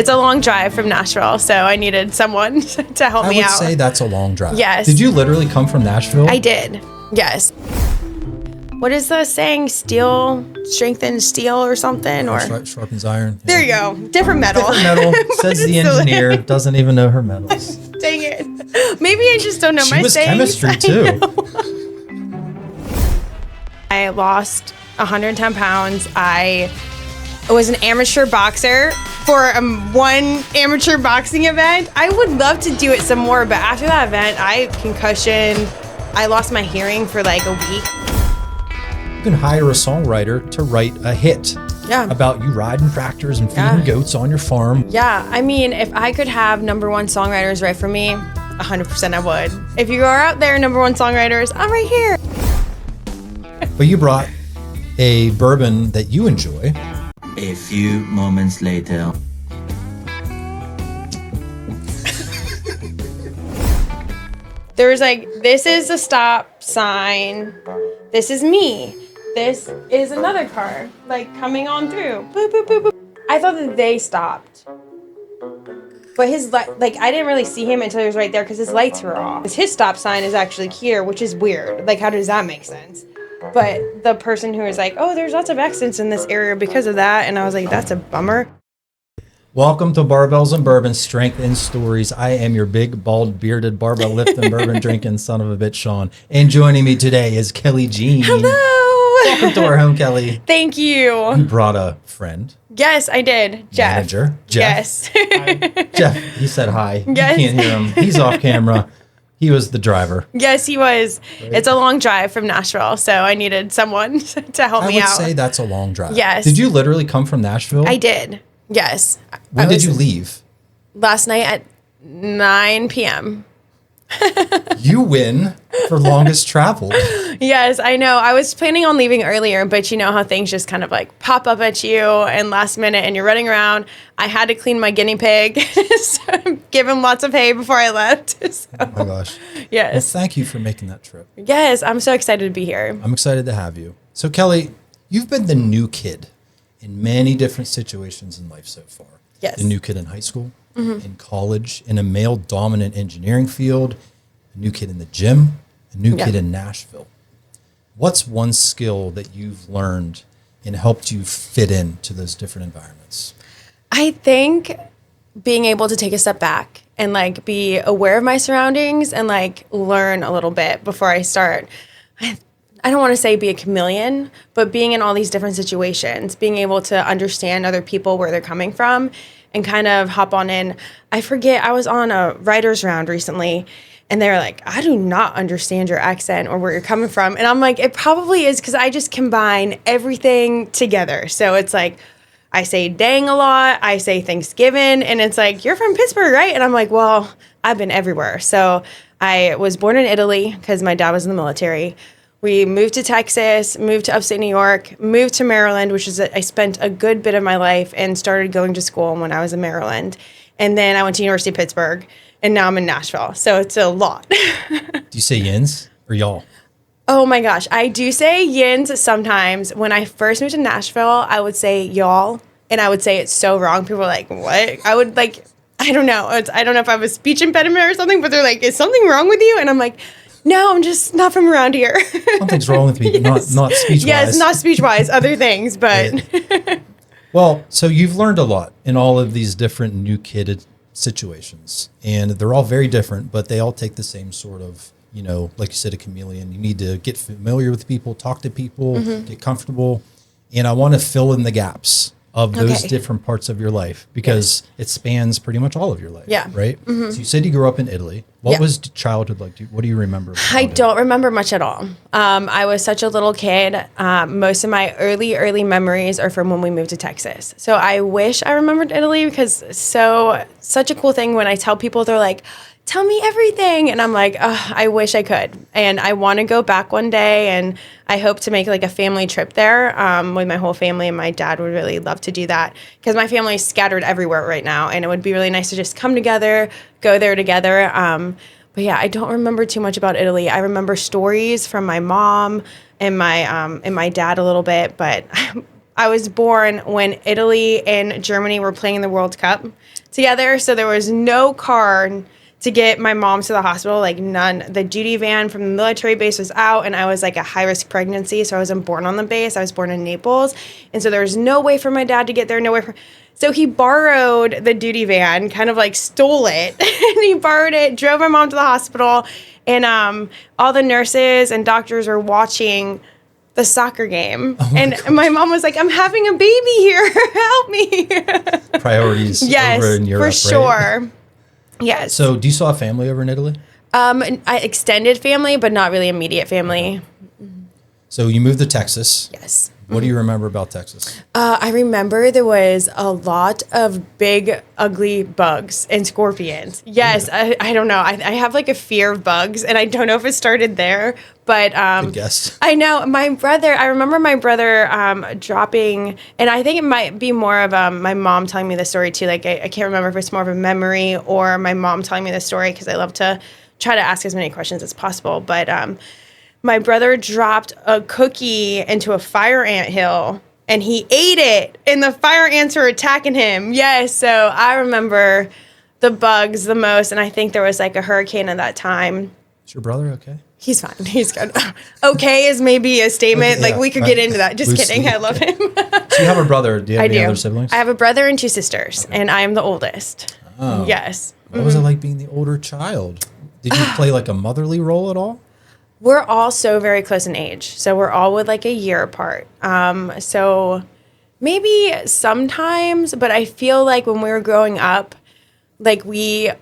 It's a long drive from Nashville, so I needed someone to help me out. I would say that's a long drive. Yes. Did you literally come from Nashville? I did. Yes. What is the saying? Steel strengthens steel or something? Or Sharpens iron. Yeah. There you go. Different metal. Different metal, says the engineer, doesn't even know her metals. Dang it. Maybe I just don't know my sayings. She was chemistry too. I lost 110 pounds. I was an amateur boxer for one amateur boxing event. I would love to do it some more, but after that event, I concussioned. I lost my hearing for like a week. You can hire a songwriter to write a hit about you riding tractors and feeding goats on your farm. Yeah, I mean, if I could have #1 songwriters write for me, 100% I would. If you are out there, #1 songwriters, I'm right here. But you brought a bourbon that you enjoy. A few moments later. There's like, this is a stop sign. This is me. This is another car, like coming on through. Boop, boop, boop, boop. I thought that they stopped. But his light, like, I didn't really see him until he was right there because his lights were off. His stop sign is actually here, which is weird. Like, how does that make sense? But the person who was like, oh, there's lots of accidents in this area because of that. And I was like, that's a bummer. Welcome to Barbells and Bourbon, Strength in Stories. I am your big, bald, bearded, barbell lifting, bourbon drinking son of a bitch, Sean. And joining me today is Kelley Jeanne. Hello. Welcome to our home, Kelley. Thank you. You brought a friend. Yes, I did. Jeff. Manager. Jeff. Yes. Jeff, he said hi. Yes. You can't hear him. He's off camera. He was the driver. Yes, he was. Right. It's a long drive from Nashville, so I needed someone to help me out. I would say that's a long drive. Yes. Did you literally come from Nashville? I did. Yes. When did you leave? Last night at 9 p.m. You win for longest traveled. Yes, I know. I was planning on leaving earlier, but you know how things just kind of like pop up at you and last minute and you're running around. I had to clean my guinea pig, so give him lots of hay before I left. So, oh my gosh. Yes. Well, thank you for making that trip. Yes, I'm so excited to be here. I'm excited to have you. So Kelley, you've been the new kid in many different situations in life so far. Yes. The new kid in high school, in college, in a male-dominant engineering field, a new kid in the gym, a new kid in Nashville. What's one skill that you've learned and helped you fit into those different environments? I think being able to take a step back and like be aware of my surroundings and like learn a little bit before I start. I don't want to say be a chameleon, but being in all these different situations, being able to understand other people, where they're coming from, and kind of hop on in. I forget, I was on a writer's round recently, and they were like, I do not understand your accent or where you're coming from. And I'm like, it probably is because I just combine everything together. So it's like, I say dang a lot, I say Thanksgiving, and it's like, you're from Pittsburgh, right? And I'm like, well, I've been everywhere. So I was born in Italy because my dad was in the military. We moved to Texas, moved to upstate New York, moved to Maryland, which is I spent a good bit of my life and started going to school when I was in Maryland. And then I went to University of Pittsburgh, and now I'm in Nashville. So it's a lot. Do you say yins or y'all? Oh my gosh. I do say yins sometimes. When I first moved to Nashville, I would say y'all, and I would say it's so wrong. People are like, what? I would like, I don't know. I don't know if I have a speech impediment or something, but they're like, is something wrong with you? And I'm like, no, I'm just not from around here. Something's wrong with me, yes. not speech-wise. Yes, not speech-wise, other things, but. Right. Well, so you've learned a lot in all of these different new kid situations, and they're all very different, but they all take the same sort of, you know, like you said, a chameleon. You need to get familiar with people, talk to people, get comfortable, and I want to fill in the gaps of those different parts of your life because it spans pretty much all of your life. Yeah. Right? So you said you grew up in Italy. What was childhood like? What do you remember? I don't remember much at all. I was such a little kid. Most of my early memories are from when we moved to Texas. So I wish I remembered Italy because such a cool thing when I tell people, they're like, tell me everything. And I'm like, I wish I could. And I want to go back one day. And I hope to make like a family trip there with my whole family. And my dad would really love to do that because my family is scattered everywhere right now. And it would be really nice to just come together, go there together. But yeah, I don't remember too much about Italy. I remember stories from my mom and my dad a little bit. But I was born when Italy and Germany were playing in the World Cup together. So there was no car to get my mom to the hospital, like none. The duty van from the military base was out, and I was like a high-risk pregnancy, so I wasn't born on the base. I was born in Naples, and so there was no way for my dad to get there, no way for... So he borrowed the duty van, kind of like stole it, and he borrowed it, drove my mom to the hospital, and all the nurses and doctors were watching the soccer game. And my mom was like, I'm having a baby here, help me. Priorities over in Europe, for sure. Right? Yes. So do you still have family over in Italy? I extended family, but not really immediate family. So you moved to Texas. Yes. What do you remember about Texas? I remember there was a lot of big, ugly bugs and scorpions. Yes, I don't know. I have like a fear of bugs, and I don't know if it started there, but good guess. I know I remember my brother dropping, and I think it might be more of my mom telling me the story too. Like I can't remember if it's more of a memory or my mom telling me the story, because I love to try to ask as many questions as possible. But my brother dropped a cookie into a fire ant hill, and he ate it, and the fire ants were attacking him. Yes, so I remember the bugs the most, and I think there was like a hurricane at that time. Is your brother okay? He's fine. He's good. Okay is maybe a statement. Okay, yeah, like we could get into that. Just kidding. I love him. So you have a brother. Do you have any other siblings? I have a brother and 2 sisters, and I am the oldest. Oh. Yes. What was it like being the older child? Did you play like a motherly role at all? We're all so very close in age. So we're all with like a year apart. So maybe sometimes, but I feel like when we were growing up, like we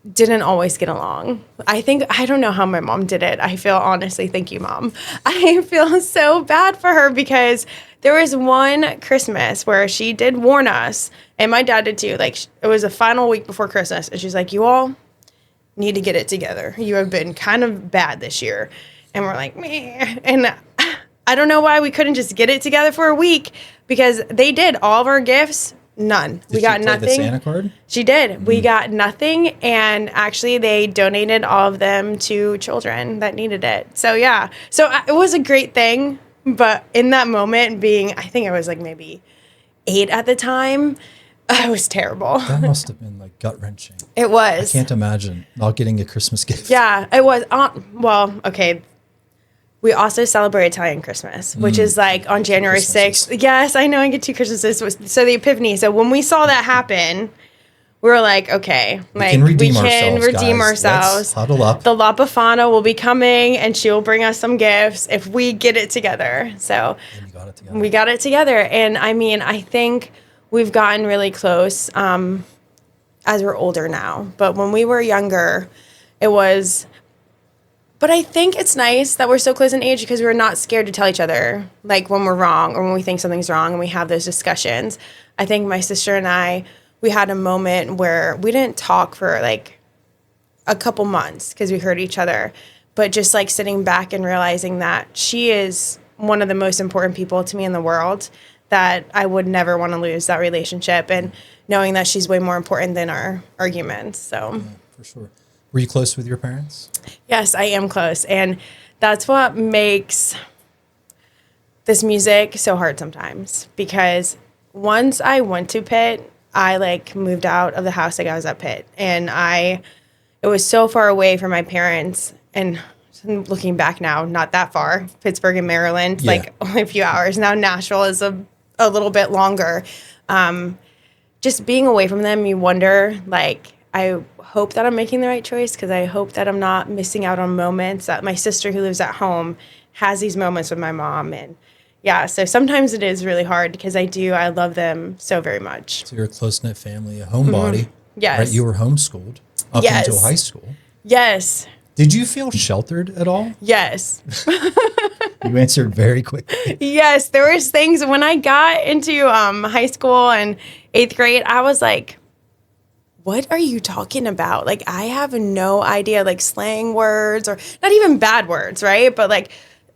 didn't always get along. I don't know how my mom did it. I feel, honestly, thank you, Mom. I feel so bad for her, because there was one Christmas where she did warn us, and my dad did too. Like it was the final week before Christmas, and she's like, you all need to get it together. You have been kind of bad this year. And we're like, meh. And I don't know why we couldn't just get it together for a week, because they did all of our gifts. None. Did we got she play nothing. The Santa card? She did. Mm-hmm. We got nothing. And actually they donated all of them to children that needed it. So yeah. So it was a great thing. But in that moment, I think I was like maybe 8 at the time, it was terrible. That must have been like gut wrenching. It was. I can't imagine not getting a Christmas gift. Yeah, it was. Well, okay. We also celebrate Italian Christmas, which is like on January 6th. Yes, I know, I get 2 Christmases. So the Epiphany. So when we saw that happen, we were like, okay, we can redeem ourselves. Let's huddle up. The La Befana will be coming, and she will bring us some gifts if we get it together. So we got it together. And I mean, I think we've gotten really close as we're older now. But when we were younger, it was... But I think it's nice that we're so close in age, because we're not scared to tell each other, like, when we're wrong or when we think something's wrong, and we have those discussions. I think my sister and I, we had a moment where we didn't talk for, like, a couple months because we hurt each other. But just, like, sitting back and realizing that she is one of the most important people to me in the world, that I would never want to lose that relationship, and knowing that she's way more important than our arguments. So, yeah, for sure. Were you close with your parents? Yes, I am close. And that's what makes this music so hard sometimes. Because once I went to Pitt, I like moved out of the house like I was at Pitt. And it was so far away from my parents. And looking back now, not that far. Pittsburgh and Maryland, like only a few hours. Now Nashville is a little bit longer. Just being away from them, you wonder, like, I hope that I'm making the right choice, because I hope that I'm not missing out on moments that my sister, who lives at home, has these moments with my mom. And yeah, so sometimes it is really hard, because I love them so very much. So you're a close-knit family, a homebody. Yes. Right? You were homeschooled up until high school. Yes. Did you feel sheltered at all? Yes. You answered very quickly. Yes. There was things when I got into high school and 8th grade, I was like, what are you talking about? Like, I have no idea, like slang words, or not even bad words, right? But like,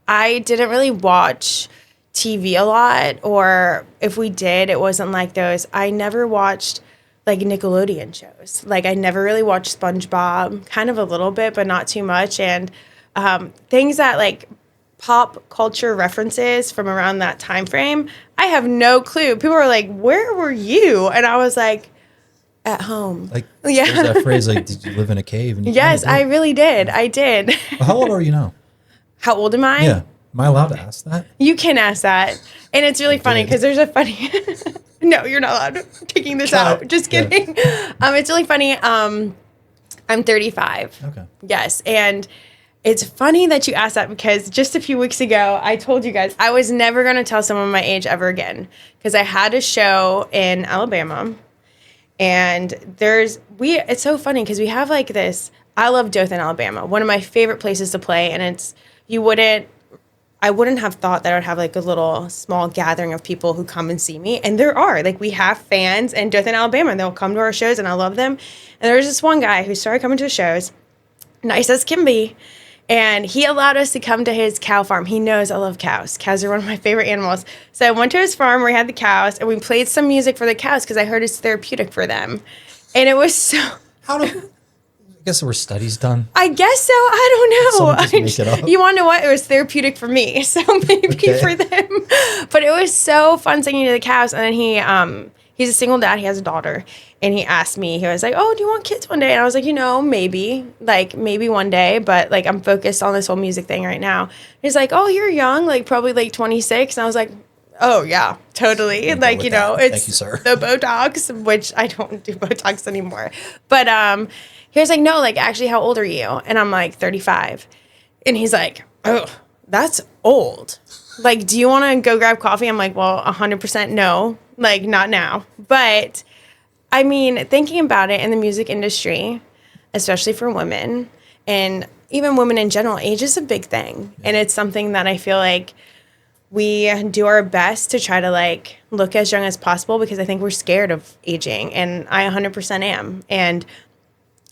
I didn't really watch TV a lot, or if we did, it wasn't like those. I never watched like Nickelodeon shows. Like, I never really watched SpongeBob, kind of a little bit, but not too much. And things that like pop culture references from around that time frame, I have no clue. People are like, "Where were you?" And I was like, "At home." Like, Yeah. there's that phrase like, "Did you live in a cave?" And you Yes, kinda I did. really did. I did. Well, how old are you now? How old am I? Yeah. Am I allowed to ask that? You can ask that. And it's really funny did. because there's a funny No, you're not allowed. I'm taking this Cut. out. Just Yeah. kidding. It's really funny. I'm 35. Okay. Yes. And it's funny that you asked that because just a few weeks ago, I told you guys I was never going to tell someone my age ever again because I had a show in Alabama. And it's so funny because we have like this, I love Dothan, Alabama, one of my favorite places to play. And I wouldn't have thought that I would have like a little small gathering of people who come and see me. And there are, like, we have fans in Dothan, Alabama, and they'll come to our shows and I love them. And there's this one guy who started coming to the shows, nice as can be. And he allowed us to come to his cow farm. He knows I love cows. Cows are one of my favorite animals. So I went to his farm where he had the cows and we played some music for the cows because I heard it's therapeutic for them. And it was so... I guess there were studies done. I guess so. I don't know. Someone just make it up. You want to know what? It was therapeutic for me. So maybe Okay. for them. But it was so fun singing to the cows. And then he's a single dad. He has a daughter. And he asked me, he was like, "Oh, do you want kids one day?" And I was like, maybe one day. But like, I'm focused on this whole music thing right now. He's like, "Oh, you're young, like probably like 26." And I was like, "Oh yeah, totally." Like, with that. it's Thank you, sir. the Botox, which I don't do Botox anymore. But he was like, "No, like actually, how old are you?" And I'm like, 35. And he's like, "Oh, that's old. Like, do you want to go grab coffee?" I'm like, "Well, 100% no, like not now." But I mean, thinking about it in the music industry, especially for women and even women in general, age is a big thing. Yeah. And it's something that I feel like we do our best to try to like look as young as possible because I think we're scared of aging. And I 100% am. And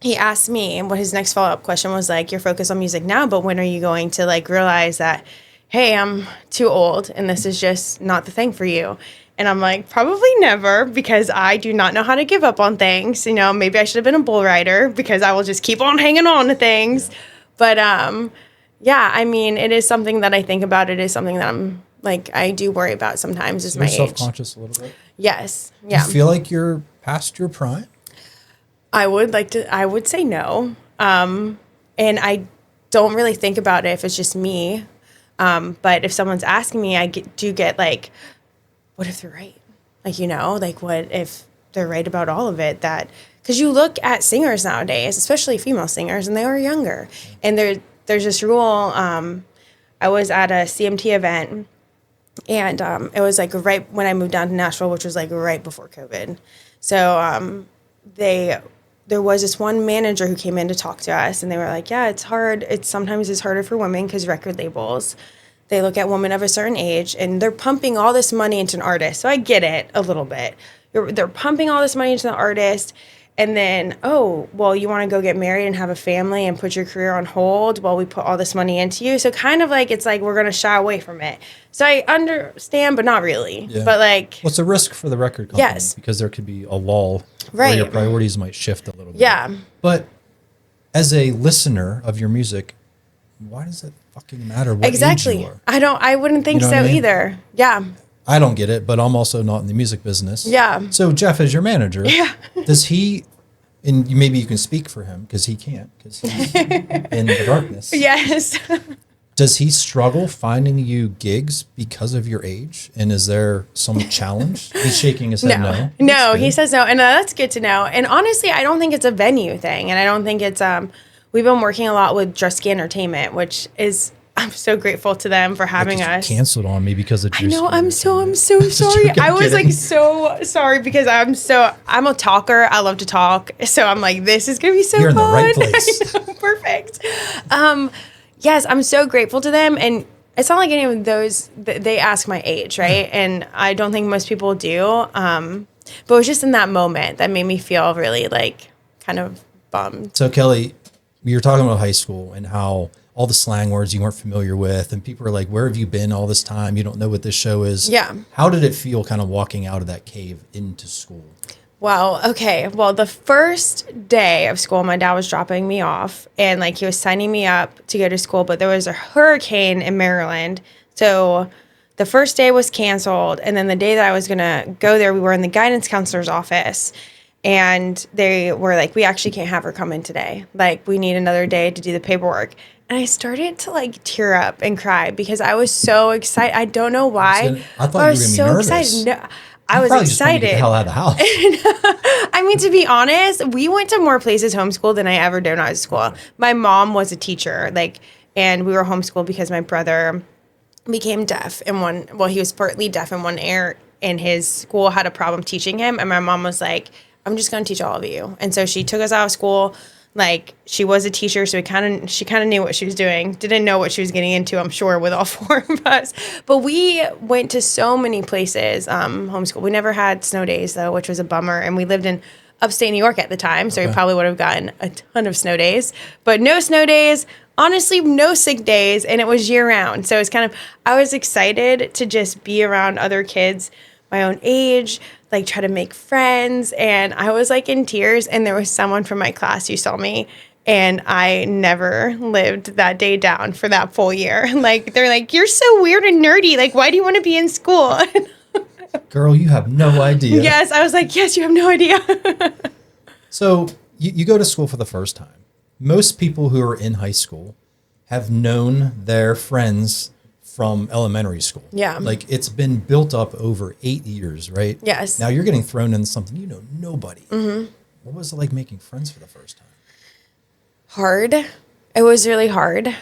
he asked me, and what his next follow-up question was like, "You're focused on music now, but when are you going to like realize that, hey, I'm too old and this is just not the thing for you?" And I'm like, probably never, because I do not know how to give up on things. Maybe I should have been a bull rider because I will just keep on hanging on to things. Yeah. But yeah, I mean, it is something that I think about. It is something that I'm like, I do worry about sometimes is my age. Self-conscious a little bit? Yes. Yeah. Do you feel like you're past your prime? I would say no. And I don't really think about it if it's just me. But if someone's asking me, I do get like, what if they're right? Like, like what if they're right about all of it? That, because you look at singers nowadays, especially female singers, and they are younger. And there's this rule. I was at a CMT event, and it was like right when I moved down to Nashville, which was like right before COVID. So there was this one manager who came in to talk to us, and they were like, "Yeah, it's hard. Sometimes it's harder for women because record labels, they look at women of a certain age and they're pumping all this money into an artist." So I get it a little bit. They're pumping all this money into the artist. And then, "Oh, well, you want to go get married and have a family and put your career on hold while we put all this money into you." So kind of like, it's like we're going to shy away from it. So I understand, but not really. Yeah. But like... Well, it's a risk for the record company. Yes. Because there could be a lull right. where your priorities might shift a little bit. Yeah. But as a listener of your music, why does it fucking matter what exactly. age you are? I wouldn't think so either. Yeah. I don't get it, but I'm also not in the music business. Yeah. So Jeff, as your manager, yeah. does he, and maybe you can speak for him because he can't, because he's in the darkness. Yes. Does he struggle finding you gigs because of your age? And is there some challenge? He's shaking his head no. No, he says no. And that's good to know. And honestly, I don't think it's a venue thing. And I don't think it's, we've been working a lot with Drusky Entertainment, which is, I'm so grateful to them for having us. Canceled on me because of I know. I'm so sorry. I was like so sorry because I'm a talker. I love to talk. So I'm like, this is going to be so You're fun. You're in the right place. I know, perfect. Yes, I'm so grateful to them. And it's not like any of those, they ask my age, right? And I don't think most people do. But it was just in that moment that made me feel really like kind of bummed. So Kelley, you were talking about high school and how all the slang words you weren't familiar with, and people are like, "Where have you been all this time? You don't know what this show is." Yeah. How did it feel kind of walking out of that cave into school? Well, okay. Well, the first day of school, my dad was dropping me off and like he was signing me up to go to school, but there was a hurricane in Maryland. So the first day was canceled. And then the day that I was going to go there, we were in the guidance counselor's office and they were like, we actually can't have her come in today. Like, we need another day to do the paperwork. And I started to like tear up and cry because I was so excited. I don't know why. I thought you were going to be nervous. Excited. No, I was probably excited. Just wanted to get the hell out of the house. I mean, to be honest, we went to more places homeschooled than I ever did when I was at school. My mom was a teacher, like, and we were homeschooled because my brother became deaf in one. Well, he was partly deaf in one ear, and his school had a problem teaching him. And my mom was like, "I'm just going to teach all of you." And so she took us out of school. Like, she was a teacher, so she kind of knew what she was doing. Didn't know what she was getting into, I'm sure, with all four of us. But we went to so many places, homeschool. We never had snow days, though, which was a bummer. And we lived in upstate New York at the time, so we probably would have gotten a ton of snow days. But no snow days, honestly, no sick days, and it was year-round. So it's kind of, I was excited to just be around other kids my own age, like try to make friends. And I was like in tears, and there was someone from my class who saw me, and I never lived that day down for that full year. Like, they're like, "You're so weird and nerdy. Like, why do you want to be in school?" Girl, you have no idea. Yes, I was like, yes, you have no idea. So you go to school for the first time. Most people who are in high school have known their friends from elementary school. Yeah. Like, it's been built up over 8 years, right? Yes. Now you're getting thrown into something you know nobody. Mm-hmm. What was it like making friends for the first time? Hard. It was really hard.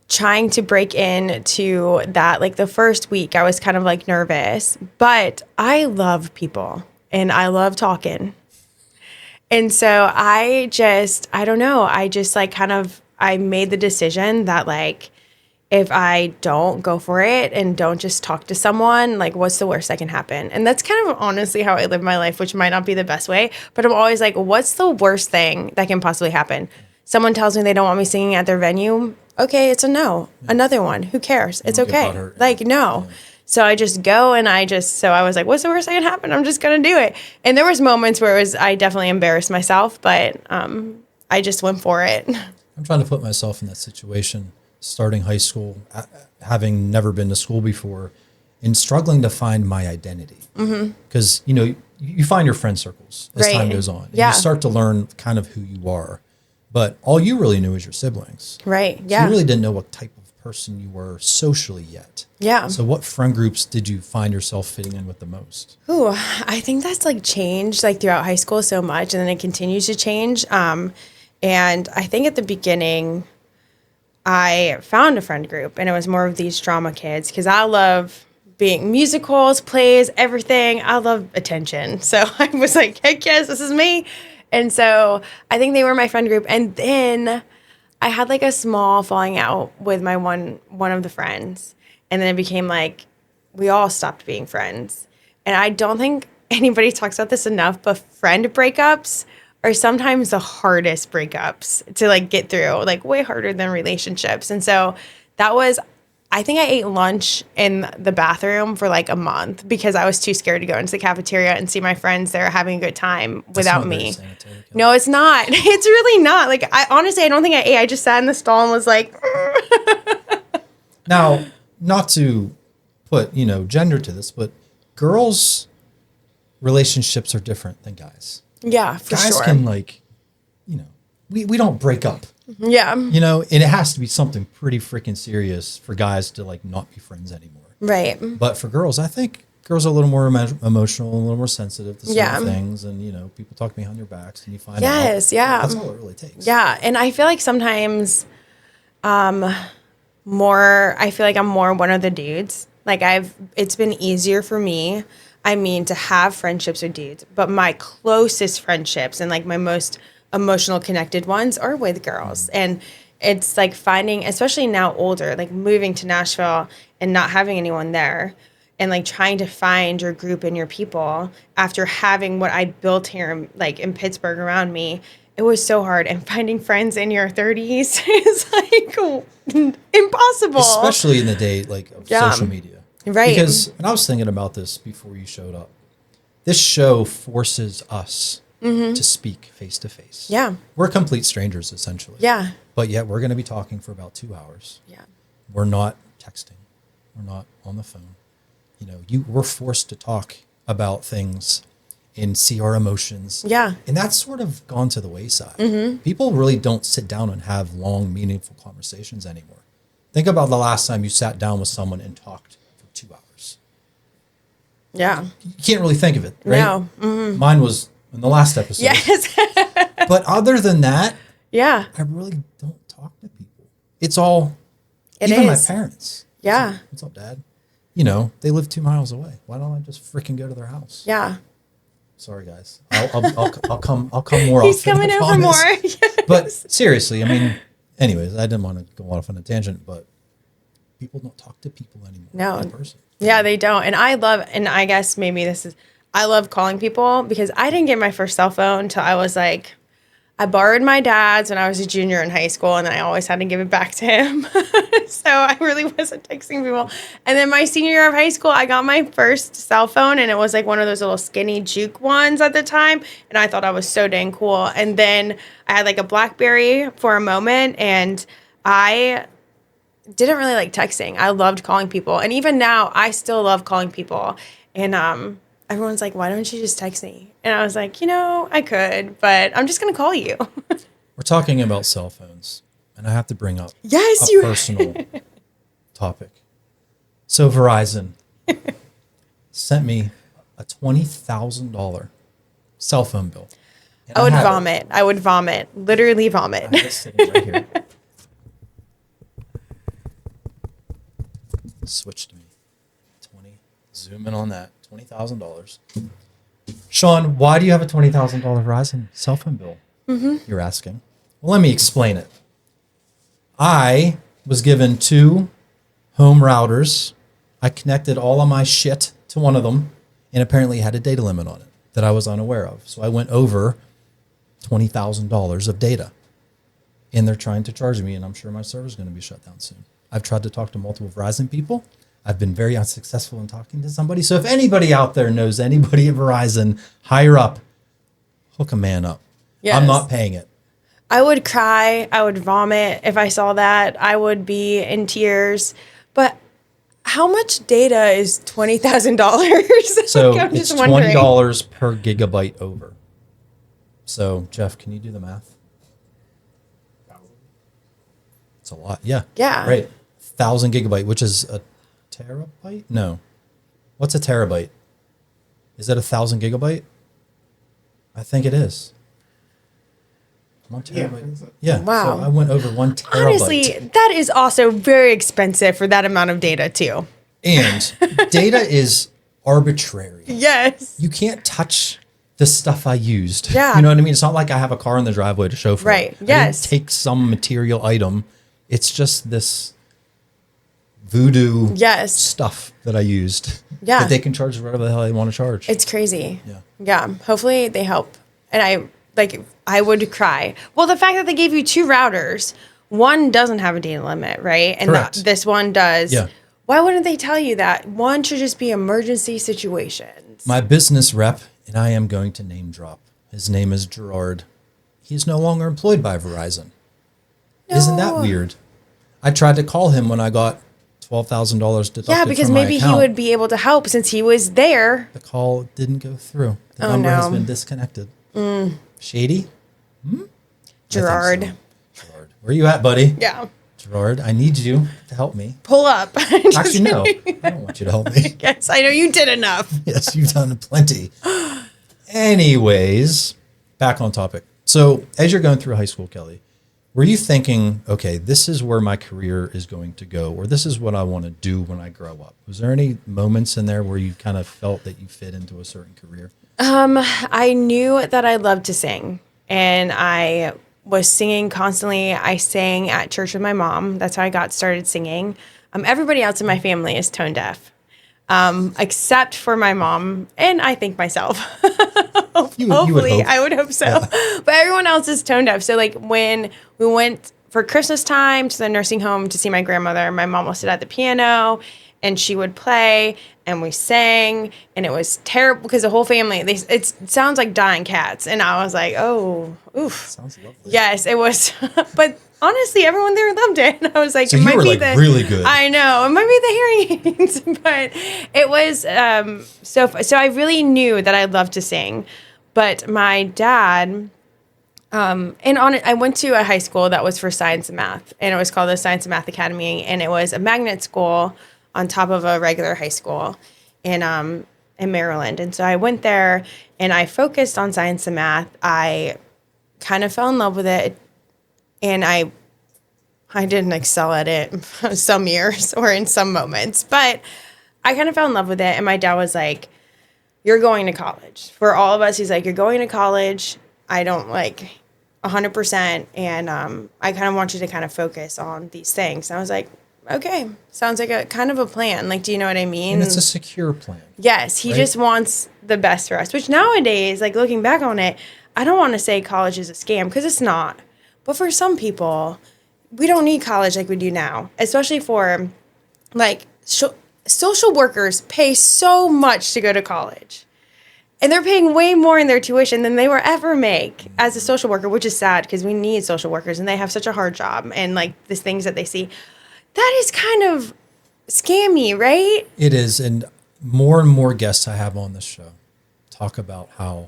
Trying to break into that, like the first week, I was kind of like nervous, but I love people and I love talking. And so I don't know. I just like I made the decision that like, if I don't go for it and don't just talk to someone, like, what's the worst that can happen? And that's kind of honestly how I live my life, which might not be the best way, but I'm always like, what's the worst thing that can possibly happen? Someone tells me they don't want me singing at their venue. Okay, it's a no. Yeah. Another one. Who cares? It's okay. Like, no. Yeah. So I just go and I was like, what's the worst that can happen? I'm just going to do it. And there was moments where I definitely embarrassed myself, but I just went for it. I'm trying to put myself in that situation. Starting high school, having never been to school before, and struggling to find my identity. Because, you find your friend circles as time goes on. And you start to learn kind of who you are. But all you really knew is your siblings. Right, So you really didn't know what type of person you were socially yet. Yeah. So what friend groups did you find yourself fitting in with the most? Ooh, I think that's like changed like throughout high school so much, and then it continues to change. And I think at the beginning, I found a friend group, and it was more of these drama kids because I love being musicals, plays, everything. I love attention. So I was like, heck yes, this is me. And so I think they were my friend group. And then I had like a small falling out with my one of the friends. And then it became like, we all stopped being friends. And I don't think anybody talks about this enough, but friend breakups are sometimes the hardest breakups to like get through, like way harder than relationships. And so I think I ate lunch in the bathroom for like a month because I was too scared to go into the cafeteria and see my friends there having a good time without me. No, it's not. It's really not. Like, I don't think I ate. I just sat in the stall and was like, Now, not to put, gender to this, but girls' relationships are different than guys. Yeah, for guys sure. Can we don't break up. Yeah. And it has to be something pretty freaking serious for guys to like not be friends anymore. Right. But for girls, I think girls are a little more emotional, a little more sensitive to certain things. And, people talk behind their backs and you find out. Yes, yeah. That's all it really takes. Yeah. And I feel like sometimes I feel like I'm more one of the dudes. Like it's been easier for me, to have friendships with dudes, but my closest friendships and like my most emotional connected ones are with girls. And it's like finding, especially now older, like moving to Nashville and not having anyone there and like trying to find your group and your people after having what I built here like in Pittsburgh around me. It was so hard, and finding friends in your 30s is like impossible. Especially in the day of social media. Right. Because, and I was thinking about this before you showed up. this show forces us to speak face to face. Yeah. We're complete strangers, essentially. Yeah. But yet we're going to be talking for about 2 hours. Yeah. We're not texting. We're not on the phone. You know, we're forced to talk about things and see our emotions. Yeah. And that's sort of gone to the wayside. People really don't sit down and have long, meaningful conversations anymore. Think about the last time you sat down with someone and talked for 2 hours. Yeah. You can't really think of it, right? No. Mine was in the last episode. Yes. But other than that, Yeah. I really don't talk to people. It's all, It even is. my parents. Yeah. What's up, Dad? You know, they live 2 miles away. Why don't I just freaking go to their house? Yeah. Sorry, guys. I'll come more He's often. coming I over promise. more. Yes. But seriously, I mean, anyways, I didn't want to go off on a tangent, but people don't talk to people anymore. No. In person. Yeah, they don't. And I guess maybe I love calling people because I didn't get my first cell phone until I borrowed my dad's when I was a junior in high school, and then I always had to give it back to him. So I really wasn't texting people. And then my senior year of high school, I got my first cell phone, and it was like one of those little skinny juke ones at the time. And I thought I was so dang cool. And then I had like a BlackBerry for a moment, and I didn't really like texting. I loved calling people. And even now, I still love calling people. And everyone's like, why don't you just text me? And I was like, I could, but I'm just going to call you. We're talking about cell phones, and I have to bring up Yes, a personal topic. So Verizon sent me a $20,000 cell phone bill. And I would have it. vomit. I would vomit. Literally vomit. I have it sitting right here. Switch to me. 20. Zoom in on that. $20,000. Sean, why do you have a $20,000 Verizon cell phone bill? You're asking. Well, let me explain it. I was given 2 home routers. I connected all of my shit to one of them, and apparently had a data limit on it that I was unaware of. So I went over $20,000 of data, and they're trying to charge me, and I'm sure my server's going to be shut down soon. I've tried to talk to multiple Verizon people. I've been very unsuccessful in talking to somebody. So if anybody out there knows anybody at Verizon higher up, hook a man up. Yes. I'm not paying it. I would cry. I would vomit if I saw that. I would be in tears. But how much data is $20,000? So I'm it's just wondering. $20 per gigabyte over. So Jeff, can you do the math? It's a lot. Yeah. Yeah. Right. 1,000 gigabyte, which is a terabyte? No. What's a terabyte? Is that 1,000 gigabyte? I think it is. 1 terabyte. Yeah. Wow. So I went over 1 terabyte. Honestly, that is also very expensive for that amount of data, too. And data is arbitrary. Yes. You can't touch the stuff I used. Yeah. You know what I mean? It's not like I have a car in the driveway to show for Right. it. I Yes. didn't take some material item. It's just this voodoo Yes. stuff that I used. Yeah. That they can charge whatever the hell they want to charge. It's crazy. Yeah. Yeah. Hopefully they help. And I would cry. Well, the fact that they gave you 2 routers, one doesn't have a data limit, right? And Correct. this one does. Yeah. Why wouldn't they tell you that? One should just be emergency situations. My business rep, and I am going to name drop. His name is Gerard. He's no longer employed by Verizon. Isn't that No. weird? I tried to call him when I got $12,000 deducted Yeah, because from my maybe he account. would be able to help since he was there. The call didn't go through. The Oh, number has no. been disconnected. Shady? Gerard. I think so. Gerard. Where you at, buddy? Yeah. Gerard, I need you to help me. Pull up. Just Actually, no. kidding. I don't want you to help me. Yes, I know you did enough. Yes, you've done plenty. Anyways, back on topic. So as you're going through high school, Kelley, were you thinking, okay, this is where my career is going to go, or this is what I want to do when I grow up? Was there any moments in there where you kind of felt that you fit into a certain career? I knew that I loved to sing, and I was singing constantly. I sang at church with my mom. That's how I got started singing. Everybody else in my family is tone deaf, except for my mom, and I think myself. You would Hopefully, hope. I would hope so. But everyone else is tone deaf. So like when we went for Christmas time to the nursing home to see my grandmother, my mom will sit at the piano and she would play and we sang, and it was terrible because the whole family, it sounds like dying cats. And I was like, oh, oof. Sounds lovely. Yes, it was. But honestly, everyone there loved it. And I was like, So it you might were be like really good. I know. It might be the hearing aids, but it was so I really knew that I loved to sing. But my dad, I went to a high school that was for science and math, and it was called the Science and Math Academy, and it was a magnet school on top of a regular high school in Maryland. And so I went there, and I focused on science and math. I kind of fell in love with it, and I didn't excel at it some years or in some moments, but I kind of fell in love with it. And my dad was like, "You're going to college." For all of us, he's like, "You're going to college. I don't 100%. And I kind of want you to kind of focus on these things." And I was like, okay, sounds like a kind of a plan. Do you know what I mean? And it's a secure plan. Yes, he just wants the best for us, which nowadays, looking back on it, I don't want to say college is a scam because it's not. But for some people, we don't need college like we do now, especially for social workers pay so much to go to college. And they're paying way more in their tuition than they will ever make as a social worker, which is sad because we need social workers and they have such a hard job and the things that they see. That is kind of scammy, right? It is. And more guests I have on this show talk about how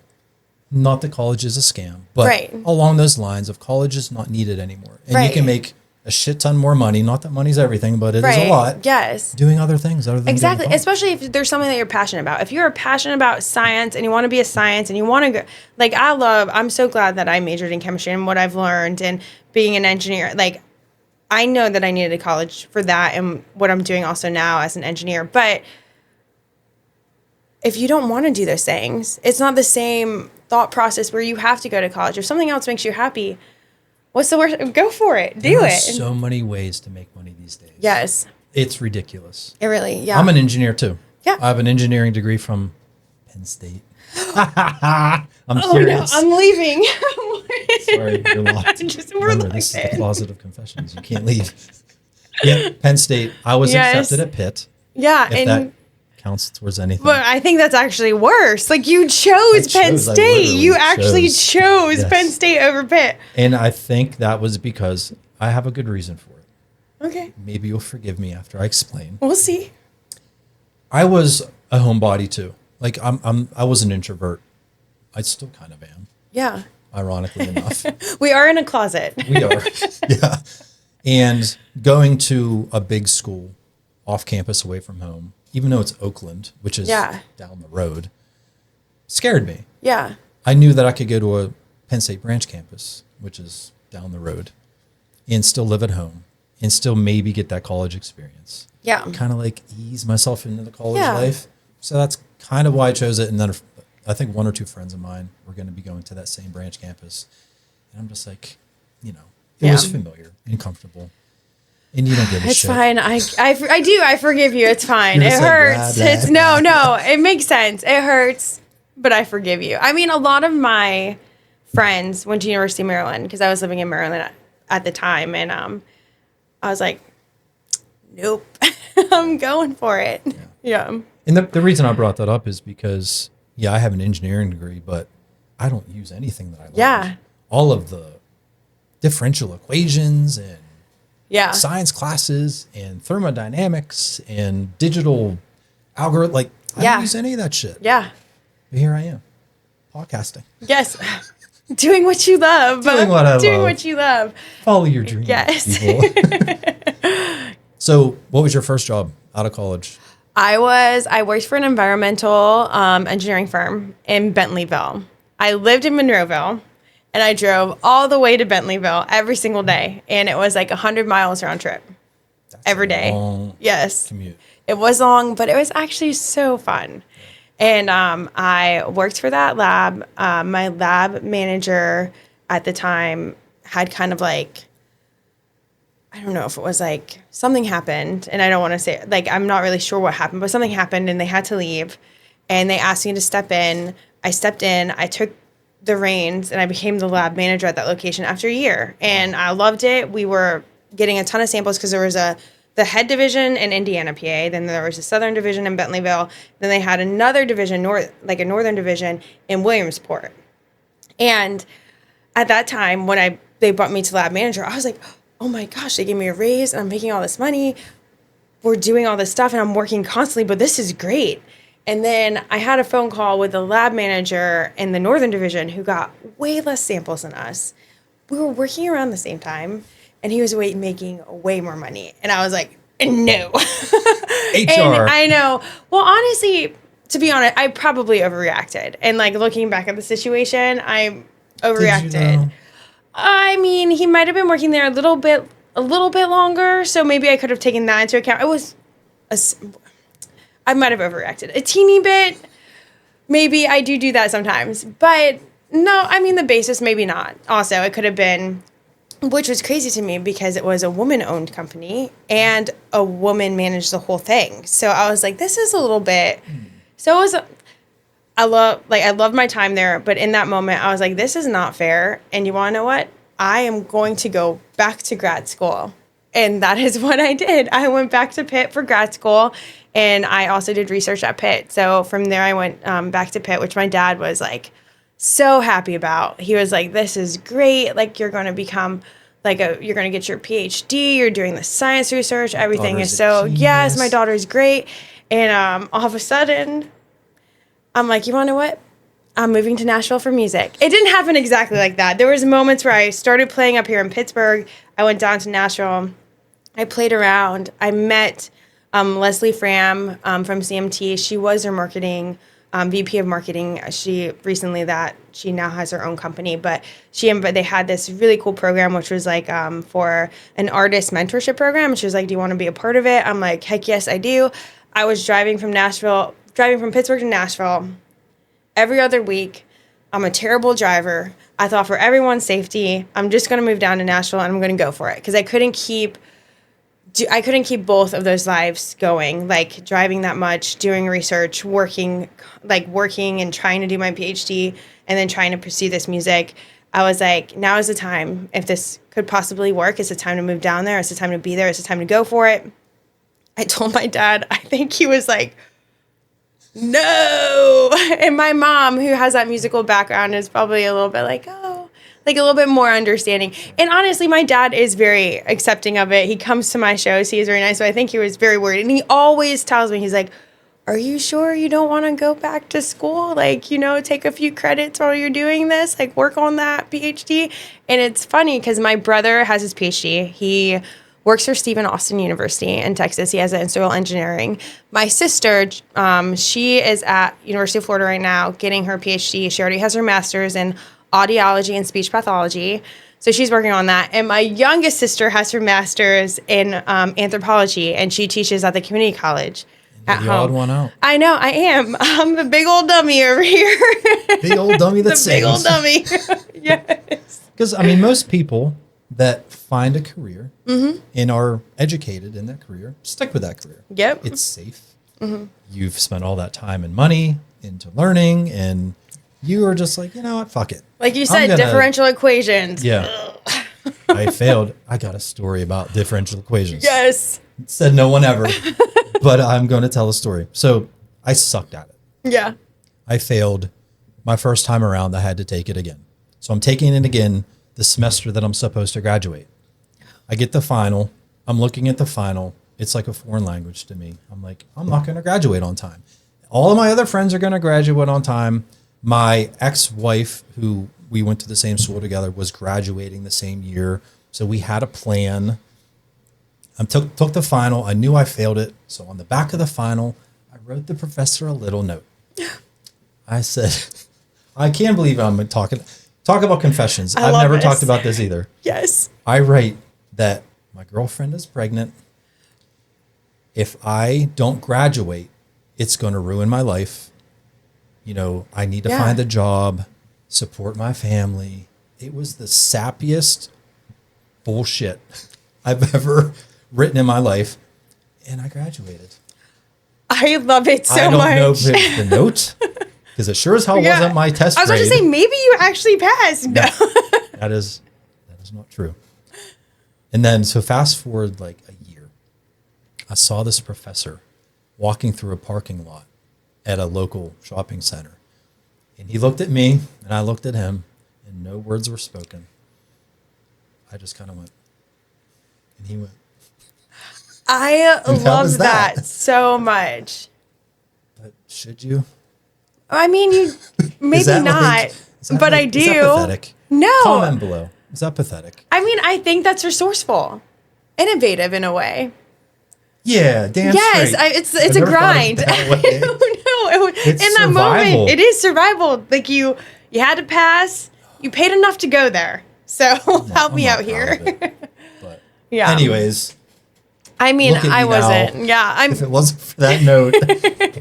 not that college is a scam, but along those lines of college is not needed anymore. And you can make a shit ton more money. Not that money's everything, but it is a lot. Yes. Doing other things other than exactly. Especially if there's something that you're passionate about. If you're passionate about science and you want to be a science and you want to go, I'm so glad that I majored in chemistry and what I've learned and being an engineer. I know that I needed a college for that and what I'm doing also now as an engineer. But if you don't want to do those things, it's not the same thought process where you have to go to college. If something else makes you happy, what's the worst? Go for it. Do there it. There are so many ways to make money these days. Yes. It's ridiculous. It really, yeah. I'm an engineer too. Yeah. I have an engineering degree from Penn State. I'm curious. No, I'm leaving. Sorry, you're locked. Remember, this is the closet of confessions. You can't leave. Yeah, Penn State. I was accepted at Pitt. Yeah. If that counts towards anything. But I think that's actually worse. You chose Penn State. You actually chose Penn State over Pitt. And I think that was because I have a good reason for it. Okay. Maybe you'll forgive me after I explain. We'll see. I was a homebody too. I was an introvert. I still kind of am. Yeah. Ironically enough. We are in a closet. We are. Yeah. And going to a big school off campus away from home, even though it's Oakland, which is down the road, scared me. Yeah. I knew that I could go to a Penn State branch campus, which is down the road, and still live at home and still maybe get that college experience. Yeah. Kind of ease myself into the college life. So that's kind of why I chose it. And then I think one or two friends of mine were going to be going to that same branch campus. And I'm just it was familiar and comfortable. And you don't give a shit. It's fine. I do. I forgive you. It's fine. It hurts. It's no. It makes sense. It hurts, but I forgive you. I mean, a lot of my friends went to University of Maryland because I was living in Maryland at the time. And I was like, nope, I'm going for it. Yeah. And the reason I brought that up is because, I have an engineering degree, but I don't use anything that I learned. Yeah. All of the differential equations and science classes and thermodynamics and digital algorithm. I don't use any of that shit. Yeah. But here I am, podcasting. Yes. Doing what you love. Doing what I love. Doing what you love. Follow your dreams, people. So what was your first job out of college? I worked for an environmental engineering firm in Bentleyville. I lived in Monroeville, and I drove all the way to Bentleyville every single day, and it was 100 miles round trip. That's every day. Long yes. Commute. It was long, but it was actually so fun. And I worked for that lab. My lab manager at the time had kind of I don't know if it was something happened, and I don't want to say I'm not really sure what happened, but something happened and they had to leave, and they asked me to step in. I stepped in, I took the reins, and I became the lab manager at that location after a year, and I loved it. We were getting a ton of samples because there was a the head division in Indiana, PA. Then there was a southern division in Bentleyville. Then they had another division, a northern division in Williamsport. And at that time, when they brought me to lab manager, I was like, oh my gosh, they gave me a raise and I'm making all this money. We're doing all this stuff and I'm working constantly, but this is great. And then I had a phone call with the lab manager in the northern division who got way less samples than us. We were working around the same time and he was making way more money. And I was like, no. HR. And I know. Well, honestly, to be honest, I probably overreacted. And like looking back at the situation, I overreacted. Did you know? I mean, he might have been working there a little bit longer, so maybe I could have taken that into account. I might have overreacted a teeny bit. Maybe I do that sometimes, but no, I mean the basis, maybe not. Also, it could have been, which was crazy to me because it was a woman-owned company and a woman managed the whole thing. So I was like, this is a little bit. So it was. I loved my time there, but in that moment, I was like, this is not fair. And you want to know what? I am going to go back to grad school. And that is what I did. I went back to Pitt for grad school, and I also did research at Pitt. So from there, I went back to Pitt, which my dad was like so happy about. He was like, this is great. Like, you're going to become you're going to get your PhD. You're doing the science research. Everything is so, yes, my daughter's great. And all of a sudden, I'm like, you want to know what? I'm moving to Nashville for music. It didn't happen exactly like that. There was moments where I started playing up here in Pittsburgh. I went down to Nashville. I played around. I met Leslie Fram from CMT. She was her marketing VP of marketing. She now has her own company, but they had this really cool program, which was like for an artist mentorship program. She was like, do you want to be a part of it? I'm like, heck yes, I do. I was driving from Pittsburgh to Nashville every other week. I'm a terrible driver. I thought for everyone's safety, I'm just going to move down to Nashville and I'm going to go for it. Because I couldn't keep both of those lives going, like driving that much, doing research, working and trying to do my PhD and then trying to pursue this music. I was like, now is the time. If this could possibly work, it's the time to move down there. It's the time to be there. It's the time to go for it. I told my dad, I think he was like, no. And my mom, who has that musical background, is probably a little bit like, oh, like a little bit more understanding. And honestly, my dad is very accepting of it. He comes to my shows. He is very nice. So I think he was very worried. And he always tells me, he's like, are you sure you don't want to go back to school? Like, take a few credits while you're doing this, like work on that PhD. And it's funny because my brother has his PhD. He works for Stephen Austin University in Texas. He has an industrial engineering. My sister, she is at University of Florida right now getting her PhD. She already has her master's in audiology and speech pathology. So she's working on that. And my youngest sister has her master's in anthropology, and she teaches at the community college at home. The odd one out. I know, I am. I'm the big old dummy over here. The old dummy that sings. Big old dummy. Yes. Because, most people that find a career and are educated in that career stick with that career. Yep. It's safe. Mm-hmm. You've spent all that time and money into learning, and you are just like, you know what, fuck it. Like you said, differential equations. Yeah. I failed. I got a story about differential equations. Yes. Said no one ever, but I'm going to tell a story. So I sucked at it. Yeah. I failed my first time around. I had to take it again. So I'm taking it again the semester that I'm supposed to graduate. I get the final. I'm looking at the final. It's like a foreign language to me. I'm like, I'm not going to graduate on time. All of my other friends are going to graduate on time. My ex-wife, who we went to the same school together, was graduating the same year. So we had a plan. I took the final. I knew I failed it. So on the back of the final, I wrote the professor a little note. I said, I can't believe I'm talking about confessions. I've never talked about this either. Yes. I write that my girlfriend is pregnant. If I don't graduate, it's going to ruin my life. I need to find a job, support my family. It was the sappiest bullshit I've ever written in my life. And I graduated. I love it so much. I don't know if it's the note, because it sure as hell wasn't my test grade. I was going to say, maybe you actually passed. No. That is not true. And then, so fast forward like a year. I saw this professor walking through a parking lot at a local shopping center. And he looked at me and I looked at him and no words were spoken. I just kind of went, and he went. I And love that so much. But should you? I mean, you maybe that not, like- is that but like- I do. Is that pathetic? No. Comment below. Is that pathetic? I mean, I think that's resourceful, innovative in a way. Yeah, damn Yes, straight. it's I've a never thought of grind. it I that way. don't know. It's In that survival. moment, it is survival. Like you had to pass. You paid enough to go there. So help me I'm out not proud of here. it. But Yeah. anyways, I mean, look at I me wasn't. now. Yeah, I'm. if it wasn't for that note,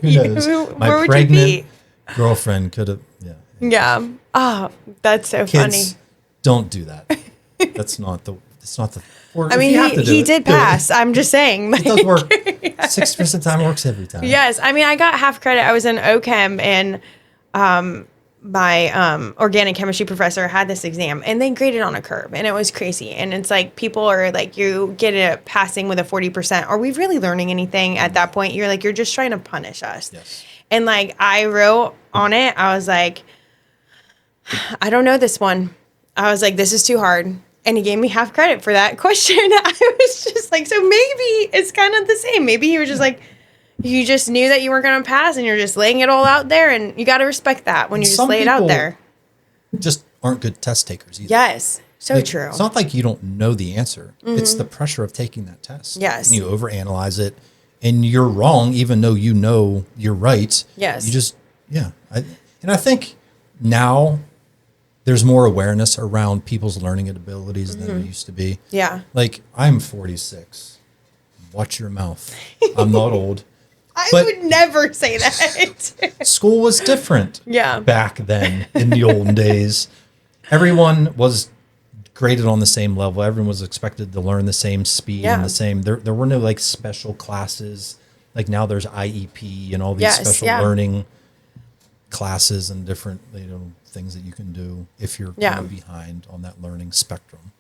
who knows? Where My would you pregnant be? girlfriend could have. Yeah. Yeah. Oh, that's so Kids, funny. don't do that. That's not the. It's not the. Or I if mean, you have to do he it, did do it. pass. I'm just saying. It does work. 60% of the time works every time. Yes, I mean, I got half credit. I was in OChem, and my organic chemistry professor had this exam, and they graded on a curve, and it was crazy. And it's like people are like, you get a passing with a 40%. Are we really learning anything at that point? You're like, you're just trying to punish us. Yes. And like, I wrote on it, I was like, I don't know this one. I was like, this is too hard. And he gave me half credit for that question. I was just like, so maybe it's kind of the same. Maybe he was just like, you just knew that you weren't going to pass and you're just laying it all out there. And you got to respect that when you just Some lay it out people there. Just aren't good test takers either. Yes. So Like, true. It's not like you don't know the answer. It's the pressure of taking that test. Yes. And you overanalyze it and you're wrong, even though you know you're right. Yes. You just, yeah. I think now there's more awareness around people's learning abilities than there used to be. Yeah. Like, I'm 46. Watch your mouth. I'm not old. I But- would never say that. School was different Yeah. back then in the olden days. Everyone was graded on the same level. Everyone was expected to learn the same speed Yeah. and the same. There were no like special classes. Like now there's IEP and all these Yes, special yeah. learning classes and different things that you can do if you're Yeah. kind of behind on that learning spectrum.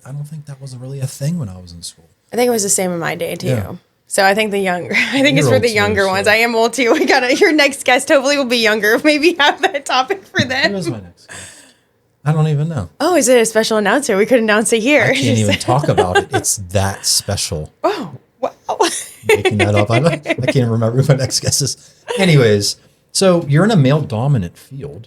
I don't think that was really a thing when I was in school. I think it was the same in my day too. Yeah. So I think I think it's You're for old the too, younger ones. so- I am old too. We got your next guest hopefully will be younger. Maybe have that topic for Who them. is my next guest? I don't even know. Oh, is it a special announcer? We could announce it here. I can't even talk about it. It's that special. Oh, wow. Making that up. I can't remember who my next guest is. Anyways, so you're in a male dominant field.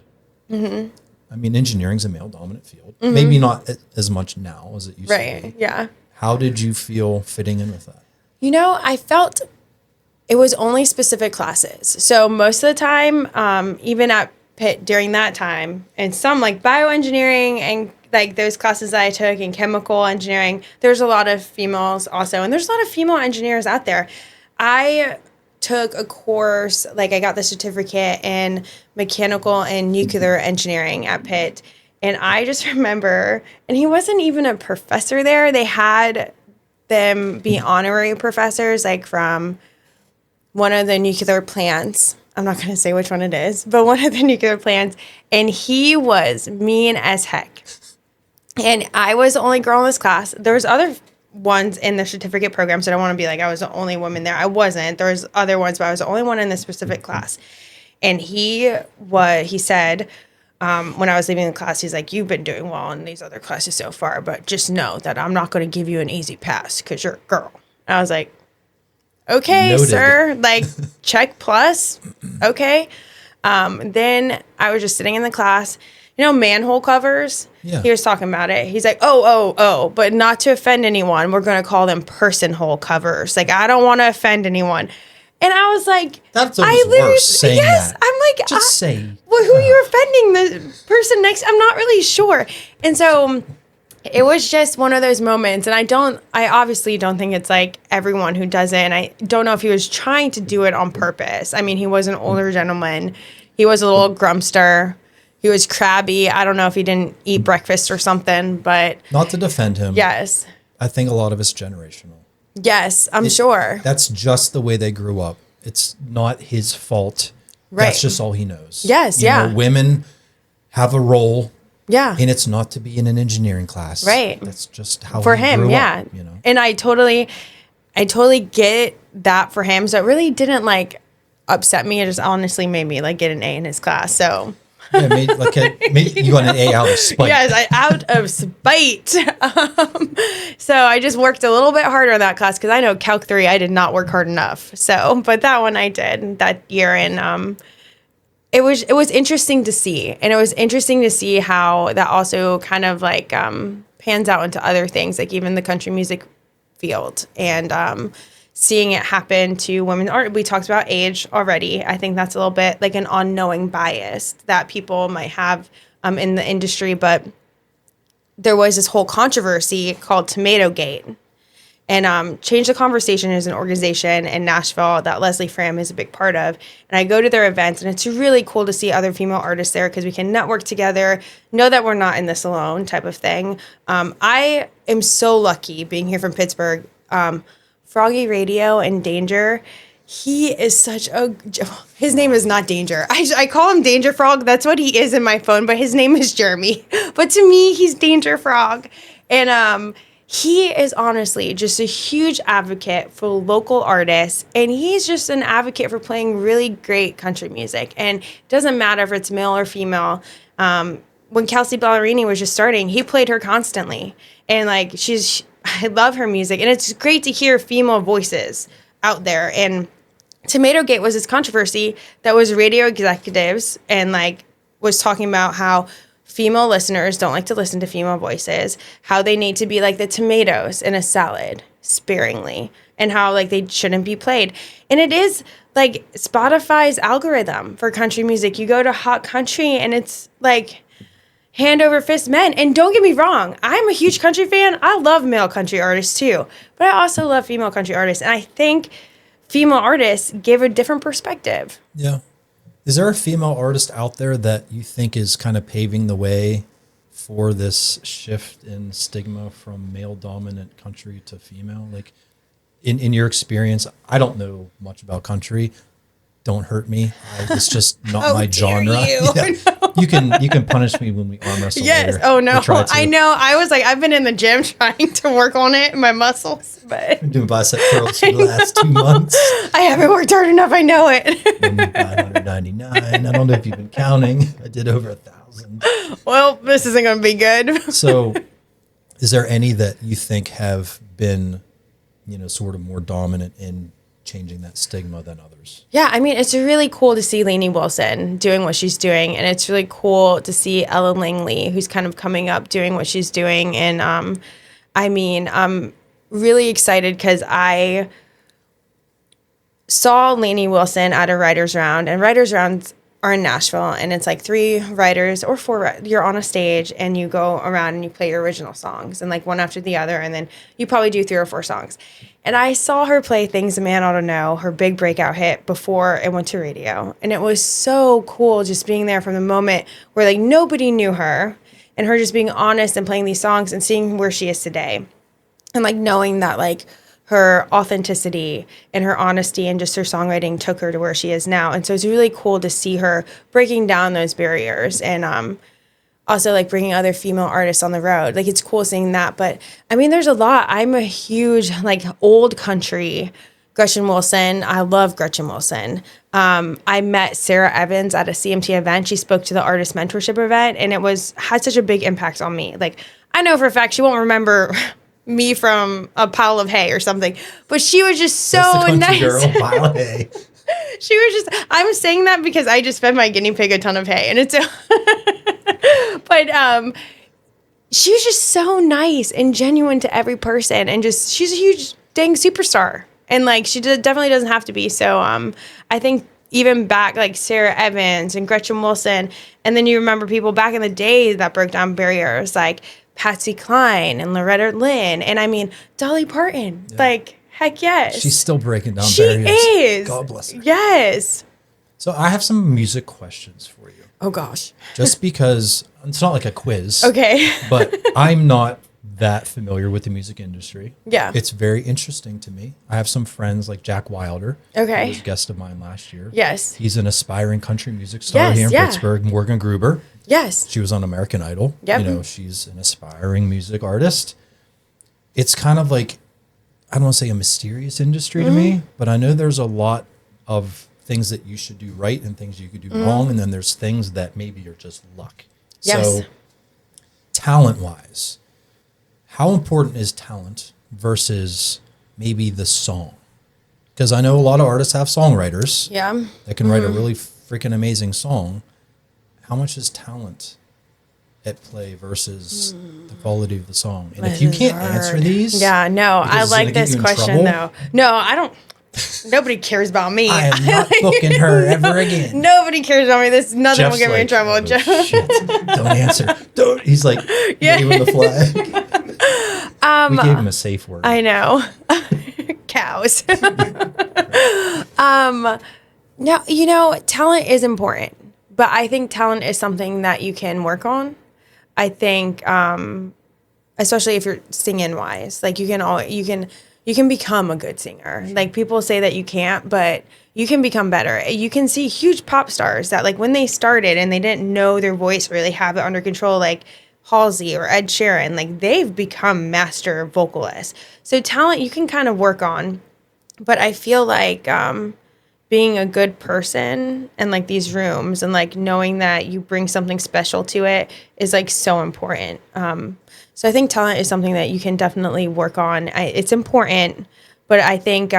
Mm-hmm. I mean, engineering's a male dominant field. Maybe not as much now as it used to Right. be. Yeah. How did you feel fitting in with that? You know, I felt it was only specific classes. So most of the time, even at Pitt during that time, and some like bioengineering and like those classes that I took in chemical engineering, there's a lot of females also. And there's a lot of female engineers out there. I took a course, like I got the certificate in mechanical and nuclear engineering at Pitt. And I just remember, and he wasn't even a professor there. They had them be honorary professors, like from one of the nuclear plants. I'm not going to say which one it is, but one of the nuclear plants. And he was mean as heck. And I was the only girl in this class. There was other ones in the certificate program, so I don't want to be like I was the only woman there. I wasn't. There was other ones, but I was the only one in this specific class. And he said, when I was leaving the class, he's like, you've been doing well in these other classes so far, but just know that I'm not going to give you an easy pass because you're a girl. And I was like, okay, Noted. sir, like check plus. Okay. Then I was just sitting in the class, manhole covers. Yeah. He was talking about it. He's like, oh, but not to offend anyone. We're going to call them person hole covers. Like, I don't want to offend anyone. And I was like, That's almost worse saying yes, that. I'm like, Just say. well, who you're offending, the person next? I'm not really sure. And so it was just one of those moments. And I obviously don't think it's like everyone who does it. And I don't know if he was trying to do it on purpose. I mean, he was an older gentleman. He was a little grumpster. He was crabby. I don't know if he didn't eat breakfast or something, but Not to defend him. yes. I think a lot of it's generational. Yes, I'm sure. That's just the way they grew up. It's not his fault. Right. That's just all he knows. Yes, You know, yeah. women have a role, Yeah. and it's not to be in an engineering class. Right. That's just how For he him, grew yeah. up, And I I totally get that for him. So it really didn't like upset me. It just honestly made me like get an A in his class. So Yeah, you got an A out of spite. yes, out of spite. So I just worked a little bit harder on that class because I know Calc 3, I did not work hard enough. So, but that one I did that year. And it was interesting to see. And it was interesting to see how that also kind of like pans out into other things, like even the country music field. And seeing it happen to women art. We talked about age already. I think that's a little bit like an unknowing bias that people might have in the industry. But there was this whole controversy called Tomato Gate. And Change the Conversation is an organization in Nashville that Leslie Fram is a big part of. And I go to their events, and it's really cool to see other female artists there because we can network together, know that we're not in this alone type of thing. I am so lucky being here from Pittsburgh. Froggy Radio and Danger, he is his name is not Danger. I call him Danger Frog. That's what he is in my phone, but his name is Jeremy. But to me, he's Danger Frog. And he is honestly just a huge advocate for local artists. And he's just an advocate for playing really great country music. And it doesn't matter if it's male or female. When Kelsey Ballerini was just starting, he played her constantly. And like, I love her music, and it's great to hear female voices out there. And Tomato Gate was this controversy that was radio executives and like was talking about how female listeners don't like to listen to female voices, how they need to be like the tomatoes in a salad sparingly, and how like they shouldn't be played. And it is like Spotify's algorithm for country music. You go to Hot Country and it's like hand over fist men. And don't get me wrong, I'm a huge country fan. I love male country artists too, but I also love female country artists. And I think female artists give a different perspective. Yeah. Is there a female artist out there that you think is kind of paving the way for this shift in stigma from male dominant country to female? Like in your experience, I don't know much about country. Don't hurt me. It's just not my genre. Yeah. You can punish me when we arm wrestle. Yes. Later. Oh no. I know. I was like, I've been in the gym trying to work on it, my muscles, but I'm doing bicep curls for the last 2 months. I haven't worked hard enough. I know it. 999. I don't know if you've been counting. I did over 1,000. Well, this isn't going to be good. So, is there any that you think have been, sort of more dominant in changing that stigma than others? Yeah, I mean, it's really cool to see Lainey Wilson doing what she's doing, and it's really cool to see Ellen Langley, who's kind of coming up, doing what she's doing. And I'm really excited because I saw Lainey Wilson at a writer's round, and writer's rounds are in Nashville, and it's like 3 writers or 4. You're on a stage and you go around and you play your original songs, and like one after the other, and then you probably do 3 or 4 songs. And I saw her play Things a Man Ought to Know, her big breakout hit, before it went to radio. And it was so cool just being there from the moment where like nobody knew her, and her just being honest and playing these songs and seeing where she is today. And like knowing that like her authenticity and her honesty and just her songwriting took her to where she is now. And so it's really cool to see her breaking down those barriers, and also like bringing other female artists on the road. Like it's cool seeing that. But I mean, there's a lot. I'm a huge like old country Gretchen Wilson. I love Gretchen Wilson. I met Sarah Evans at a CMT event. She spoke to the artist mentorship event, and it had such a big impact on me. Like I know for a fact she won't remember me from a pile of hay or something, but she was just so nice. Girl, pile of hay. She was just, I'm saying that because I just fed my guinea pig a ton of hay, and it's, but she was just so nice and genuine to every person, and just, she's a huge dang superstar, and like, she definitely doesn't have to be. So I think even back, like Sarah Evans and Gretchen Wilson, and then you remember people back in the day that broke down barriers, like Patsy Cline and Loretta Lynn, and I mean, Dolly Parton, like, heck yes. She's still breaking down She barriers. is. God bless her. Yes. So I have some music questions for you. Oh, gosh. Just because it's not like a quiz. Okay. But I'm not that familiar with the music industry. Yeah. It's very interesting to me. I have some friends like Jack Wilder. Okay. Who was a guest of mine last year. Yes. He's an aspiring country music star here in yeah. Pittsburgh. Morgan Gruber. Yes. She was on American Idol. Yep. She's an aspiring music artist. It's kind of like, I don't want to say a mysterious industry to me, but I know there's a lot of things that you should do right and things you could do wrong. And then there's things that maybe are just luck. Yes. So talent wise, how important is talent versus maybe the song? Because I know a lot of artists have songwriters that can write a really freaking amazing song. How much is talent at play versus the quality of the song? And if you can't answer these, I like this question though. No, I don't. Nobody cares about me. I am not booking her ever again. Nobody cares about me. This nothing Jeff's will get me in trouble. "Oh, shit. Don't answer. Don't. He's like waving the flag. We gave him a safe word. I know. Cows. No, talent is important, but I think talent is something that you can work on. I think, especially if you're singing wise, like you can become a good singer. Like people say that you can't, but you can become better. You can see huge pop stars that like when they started and they didn't know their voice, really have it under control, like Halsey or Ed Sheeran, like they've become master vocalists. So talent you can kind of work on, but I feel like being a good person and like these rooms and like knowing that you bring something special to it is like so important. So I think talent is something that you can definitely work on. It's important, but I think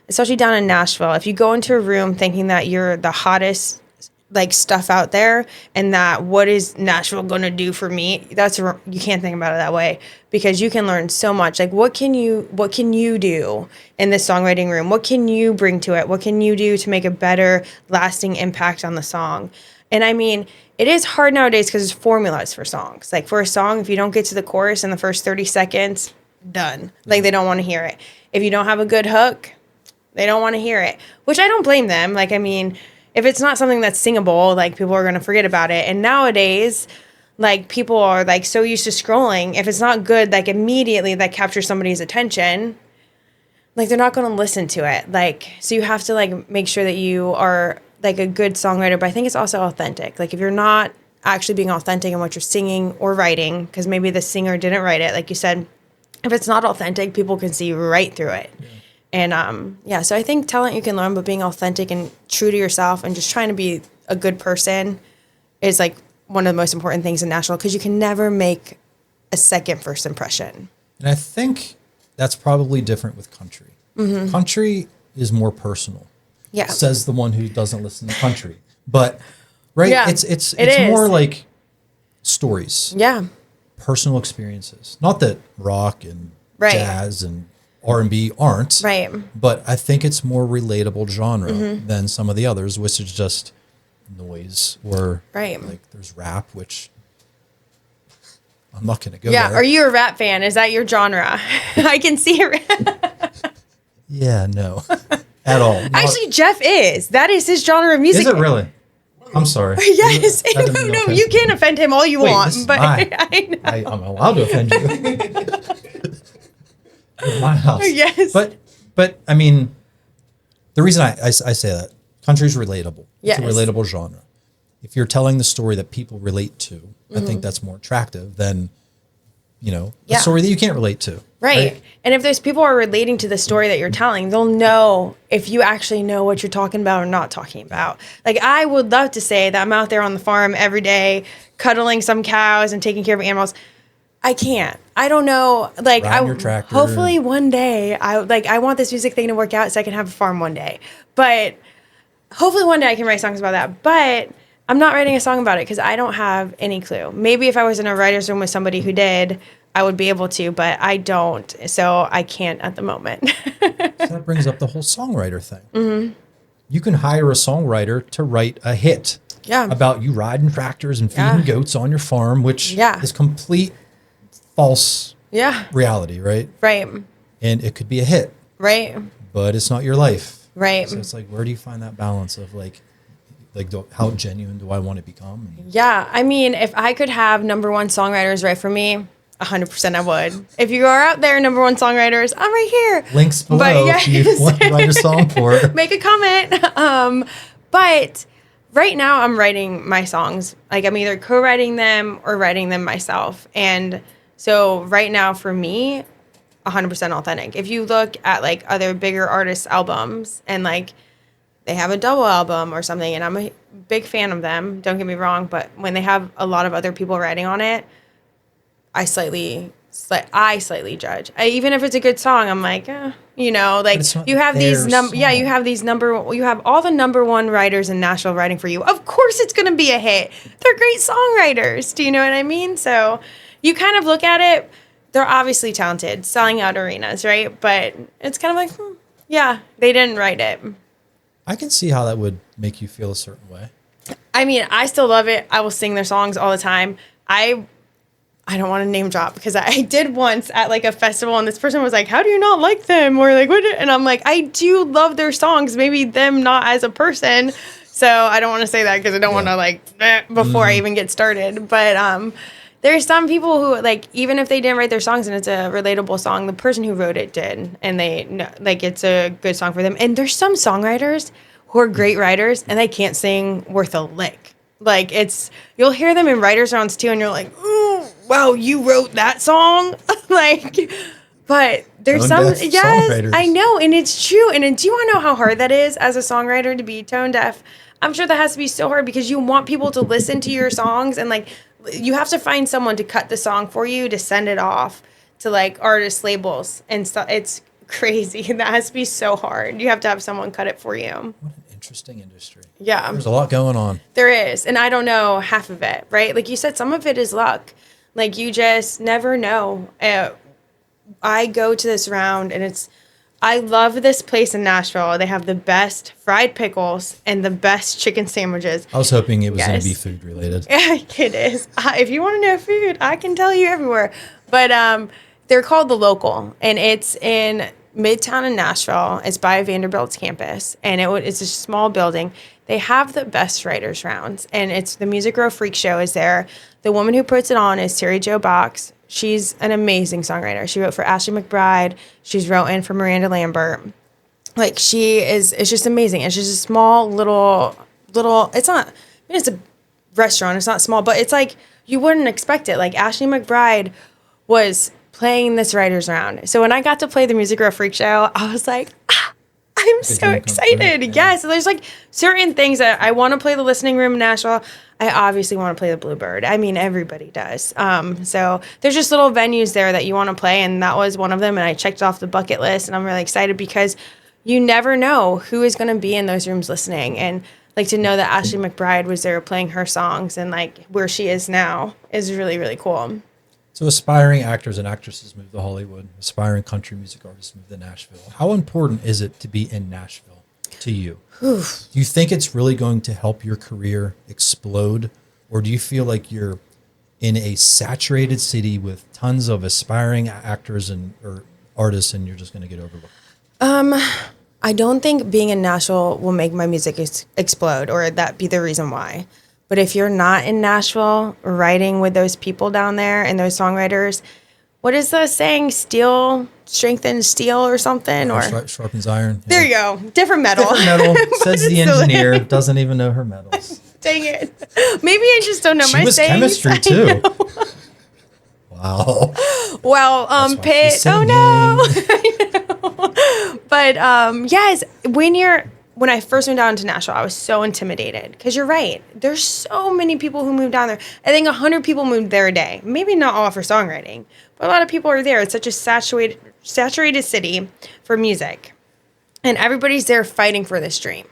especially down in Nashville, if you go into a room thinking that you're the hottest like stuff out there and that what is Nashville going to do for me, you can't think about it that way, because you can learn so much. Like what can you do in this songwriting room? What can you bring to it? What can you do to make a better lasting impact on the song? And I mean, it is hard nowadays because there's formulas for songs. Like for a song, if you don't get to the chorus in the first 30 seconds, done. Like they don't want to hear it. If you don't have a good hook, they don't want to hear it, which I don't blame them. Like, I mean, if it's not something that's singable, like people are going to forget about it. And nowadays, like people are like so used to scrolling. If it's not good, like immediately that captures somebody's attention, like they're not going to listen to it. Like, so you have to like make sure that you are like a good songwriter, but I think it's also authentic. Like if you're not actually being authentic in what you're singing or writing, because maybe the singer didn't write it, like you said, if it's not authentic, people can see right through it. Yeah. And so I think talent you can learn, but being authentic and true to yourself and just trying to be a good person is like one of the most important things in Nashville, because you can never make a second first impression. And I think that's probably different with country. Mm-hmm. Country is more personal. Yeah. Says the one who doesn't listen to country. But right, yeah, it's more like stories. Yeah. Personal experiences. Not that rock and jazz and R&B aren't. Right. But I think it's more relatable genre than some of the others, which is just noise or like there's rap, which I'm not going to go there. Are you a rap fan? Is that your genre? I can see it. Yeah, no. At all. Actually, Jeff is. That is his genre of music. Is it really? I'm sorry. Yes. No, you can offend him all you want. But I'm allowed to offend you. In my house. Yes. But I mean, the reason I say that, country's relatable. Yes. It's a relatable genre. If you're telling the story that people relate to, I think that's more attractive than, a story that you can't relate to. Right. And if those people are relating to the story that you're telling, they'll know if you actually know what you're talking about or not talking about. Like, I would love to say that I'm out there on the farm every day, cuddling some cows and taking care of animals. I can't. I don't know. Like, hopefully one day, I want this music thing to work out so I can have a farm one day. But hopefully one day I can write songs about that. But I'm not writing a song about it because I don't have any clue. Maybe if I was in a writer's room with somebody who did, I would be able to, but I don't. So I can't at the moment. So that brings up the whole songwriter thing. Mm-hmm. You can hire a songwriter to write a hit about you riding tractors and feeding goats on your farm, which is complete false reality, right? Right. And it could be a hit. Right. But it's not your life. Right. So it's like, where do you find that balance of how genuine do I want to become? Yeah. I mean, if I could have number one songwriters write for me, 100% I would. If you are out there, number one songwriters, I'm right here. Links below if you want to write a song for. Make a comment. But right now I'm writing my songs. Like, I'm either co-writing them or writing them myself. And so right now for me, 100% authentic. If you look at like other bigger artists' albums and like they have a double album or something, and I'm a big fan of them, don't get me wrong, but when they have a lot of other people writing on it, I slightly judge. Even if it's a good song, I'm like, you know, like you have these you have all the number one writers in Nashville writing for you. Of course it's going to be a hit. They're great songwriters. Do you know what I mean? So you kind of look at it, they're obviously talented, selling out arenas, right? But it's kind of like, yeah, they didn't write it. I can see how that would make you feel a certain way. I mean, I still love it. I will sing their songs all the time. I don't want to name drop because I did once at like a festival and this person was like, how do you not like them? Or like, what? And I'm like, I do love their songs. Maybe them not as a person. So I don't want to say that because I don't want to like, before I even get started. But there's some people who like, even if they didn't write their songs and it's a relatable song, the person who wrote it did. And they know, like, it's a good song for them. And there's some songwriters who are great writers and they can't sing worth a lick. Like you'll hear them in writers' rounds too, and you're like, ooh, wow, you wrote that song? Like, but there's some, yes, I know, and it's true. And do you want to know how hard that is as a songwriter to be tone deaf? I'm sure that has to be so hard because you want people to listen to your songs, and like, you have to find someone to cut the song for you to send it off to like artist labels and stuff. It's crazy. That has to be so hard. You have to have someone cut it for you. What an interesting industry. Yeah. There's a lot going on. There is. And I don't know half of it, right? Like you said, some of it is luck. Like you just never know. I go to this round and I love this place in Nashville. They have the best fried pickles and the best chicken sandwiches. I was hoping it was going to be food related. Yeah, it is. If you want to know food, I can tell you everywhere. But they're called The Local, and it's in Midtown in Nashville. It's by Vanderbilt's campus, and it's a small building. They have the best writers rounds, and it's the Music Row Freak Show is there. The woman who puts it on is Terry Jo Box. She's an amazing songwriter. She wrote for Ashley McBryde. She's written for Miranda Lambert. Like it's just amazing. It's just a small little. It's not. I mean, it's a restaurant. It's not small, but it's like you wouldn't expect it. Like Ashley McBryde was playing this writers round. So when I got to play the Music Row Freak Show, I was like, I'm so excited. Yeah. So there's like certain things that I want to play the listening room in Nashville. I obviously want to play the Bluebird. I mean, everybody does. So there's just little venues there that you want to play. And that was one of them. And I checked off the bucket list and I'm really excited because you never know who is going to be in those rooms listening. And like to know that Ashley McBryde was there playing her songs and like where she is now is really, really cool. So aspiring actors and actresses move to Hollywood. Aspiring country music artists move to Nashville. How important is it to be in Nashville to you? Do you think it's really going to help your career explode? Or do you feel like you're in a saturated city with tons of aspiring actors or artists and you're just going to get overlooked? I don't think being in Nashville will make my music explode or that be the reason why. But if you're not in Nashville writing with those people down there and those songwriters, what is the saying? Steel strengthens steel or something? Or sharpens iron. There you go. Different metal. Different metal, says the engineer. Doesn't even know her metals. Dang it. Maybe I just don't know my sayings. She was chemistry too. Wow. Well, Pitt. Oh no. I know. But yes, when I first moved down to Nashville, I was so intimidated because you're right. There's so many people who moved down there. I think 100 people moved there a day. Maybe not all for songwriting, but a lot of people are there. It's such a saturated city for music, and everybody's there fighting for this dream.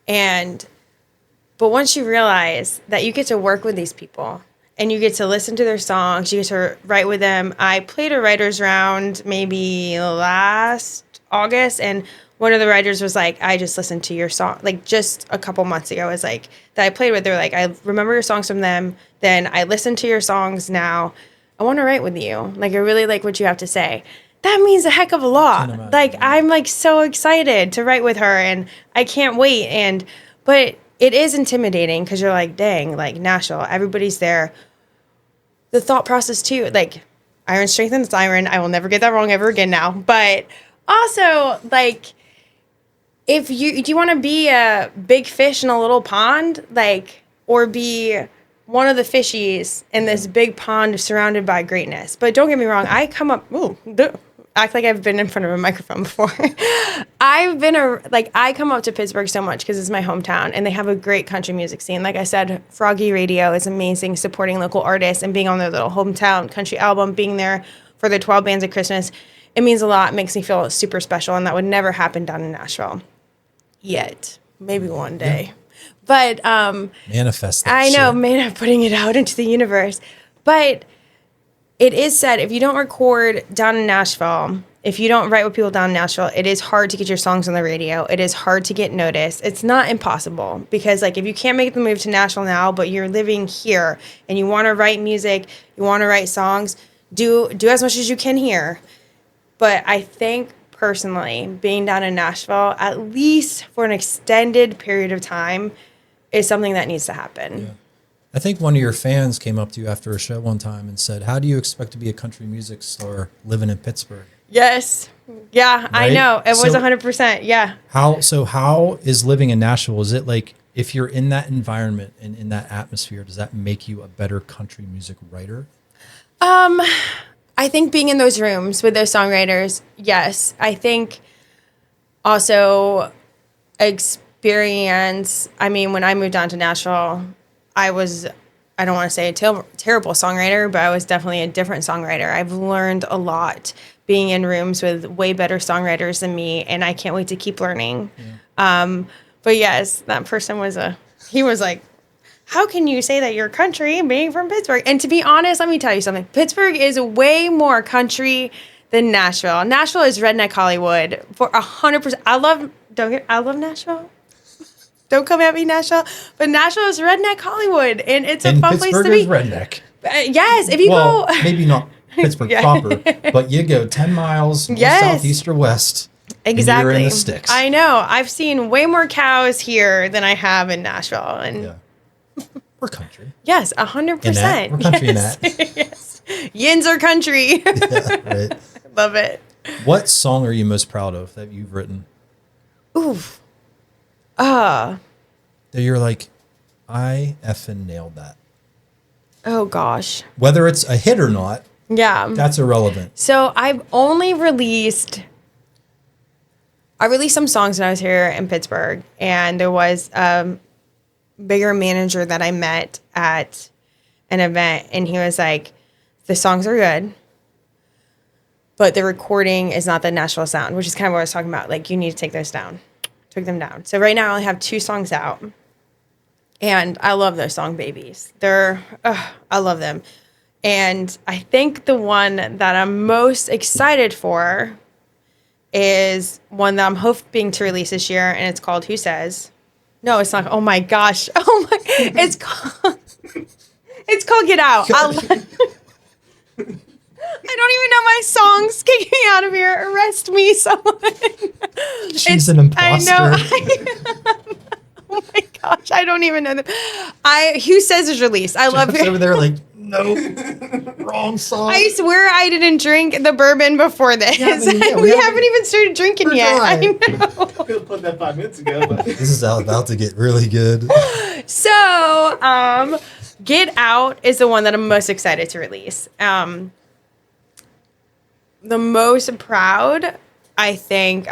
But once you realize that you get to work with these people and you get to listen to their songs, you get to write with them. I played a writer's round maybe last August, and one of the writers was like, I just listened to your song, like just a couple months ago, was like, that I played with. They're like, I remember your songs from them. Then I listen to your songs now. I want to write with you. Like, I really like what you have to say. That means a heck of a lot. Like, I'm like so excited to write with her and I can't wait. But it is intimidating because you're like, dang, like Nashville, everybody's there. The thought process too, like iron strengthens iron. I will never get that wrong ever again now. But also, like, do you want to be a big fish in a little pond, like, or be one of the fishies in this big pond surrounded by greatness? But don't get me wrong, I come up, act like I've been in front of a microphone before. I come up to Pittsburgh so much because it's my hometown and they have a great country music scene. Like I said, Froggy Radio is amazing, supporting local artists and being on their little hometown country album, being there for their 12 Bands of Christmas. It means a lot. It makes me feel super special, and that would never happen down in Nashville yet. Maybe one day. But manifest that I know, shit. man, I'm putting it out into the universe. But it is said, if you don't record down in Nashville, if you don't write with people down in Nashville, it is hard to get your songs on the radio. It is hard to get noticed. It's not impossible because, like, if you can't make the move to Nashville now, but you're living here and you want to write music, you want to write songs, do as much as you can here. But I think personally, being down in Nashville, at least for an extended period of time, is something that needs to happen. Yeah. I think one of your fans came up to you after a show one time and said, "How do you expect to be a country music star living in Pittsburgh?" Yes. Yeah, right? I know. It was 100%. Yeah. How is living in Nashville? Is it like, if you're in that environment and in that atmosphere, does that make you a better country music writer? I think being in those rooms with those songwriters, yes. I think also experience, I mean, when I moved down to Nashville, I don't want to say a terrible songwriter, but I was definitely a different songwriter. I've learned a lot being in rooms with way better songwriters than me, and I can't wait to keep learning. Yeah. But yes, that person he was like, how can you say that you're country being from Pittsburgh? And to be honest, let me tell you something. Pittsburgh is way more country than Nashville. Nashville is redneck Hollywood for 100%. I love Nashville. Don't come at me, Nashville. But Nashville is redneck Hollywood, and it's a fun place to be. Pittsburgh is redneck. Yes, if you go. Maybe not Pittsburgh proper, but you go 10 miles north, south, east, or west. Exactly. And you're in the sticks. I know. I've seen way more cows here than I have in Nashville. And we're country. Yes, 100%. We're country in that. Yes. Yins are country. Yeah, right. Love it. What song are you most proud of that you've written? Oof. That you're like, I effing nailed that. Oh, gosh. Whether it's a hit or not, that's irrelevant. So I released some songs when I was here in Pittsburgh, and there was a bigger manager that I met at an event, and he was like, the songs are good, but the recording is not the Nashville sound, which is kind of what I was talking about. Like, you need to take those down. Took them down. So right now I only have 2 songs out, and I love those song babies. I love them. And I think the one that I'm most excited for is one that I'm hoping to release this year, and it's called Who Says. No, it's not. Oh my gosh. It's called Get Out. I don't even know my songs. Kick me out of here. Arrest me, someone. She's an imposter. I know. Oh my gosh. I don't even know them. Who Says is released. I love it. Over there like, no, wrong song. I swear I didn't drink the bourbon before this. Yeah, we haven't even started drinking yet. I know. Could have put that 5 minutes ago. But. This is about to get really good. So, Get Out is the one that I'm most excited to release. The most proud, I think,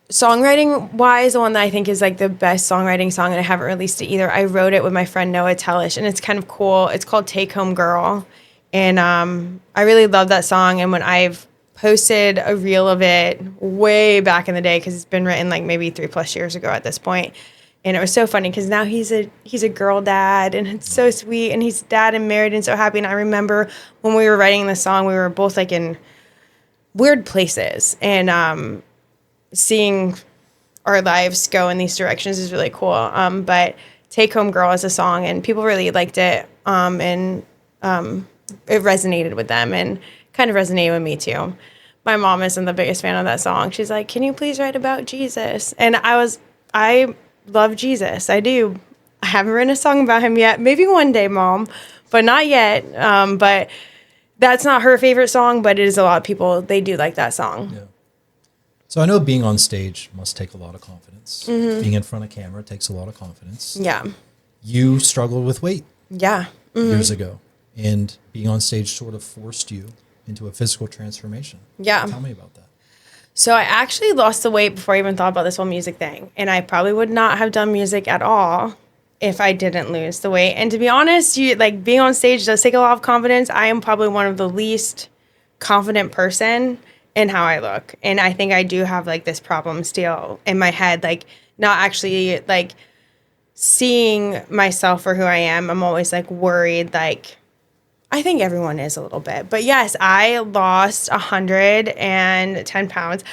songwriting wise, the one that I think is like the best songwriting song, and I haven't released it either. I wrote it with my friend Noah Tellish, and it's kind of cool. It's called Take Home Girl. And I really love that song. And when I've posted a reel of it way back in the day, because it's been written like maybe 3+ years ago at this point. And it was so funny because now he's a girl dad, and it's so sweet. And he's dad and married and so happy. And I remember when we were writing the song, we were both like in weird places, and seeing our lives go in these directions is really cool. But Take Home Girl is a song, and people really liked it. And it resonated with them, and kind of resonated with me too. My mom isn't the biggest fan of that song. She's like, "Can you please write about Jesus?" And I love Jesus. I do. I haven't written a song about him yet. Maybe one day, Mom, but not yet. But that's not her favorite song, but it is a lot of people. They do like that song. Yeah. So I know being on stage must take a lot of confidence. Mm-hmm. Being in front of camera takes a lot of confidence. Yeah. You struggled with weight. Yeah. Mm-hmm. Years ago. And being on stage sort of forced you into a physical transformation. Yeah. Tell me about that. So I actually lost the weight before I even thought about this whole music thing. And I probably would not have done music at all if I didn't lose the weight. And to be honest, being on stage does take a lot of confidence. I am probably one of the least confident person in how I look. And I think I do have like this problem still in my head, like not actually like seeing myself for who I am. I'm always like worried, like I think everyone is a little bit. But yes, I lost 110 pounds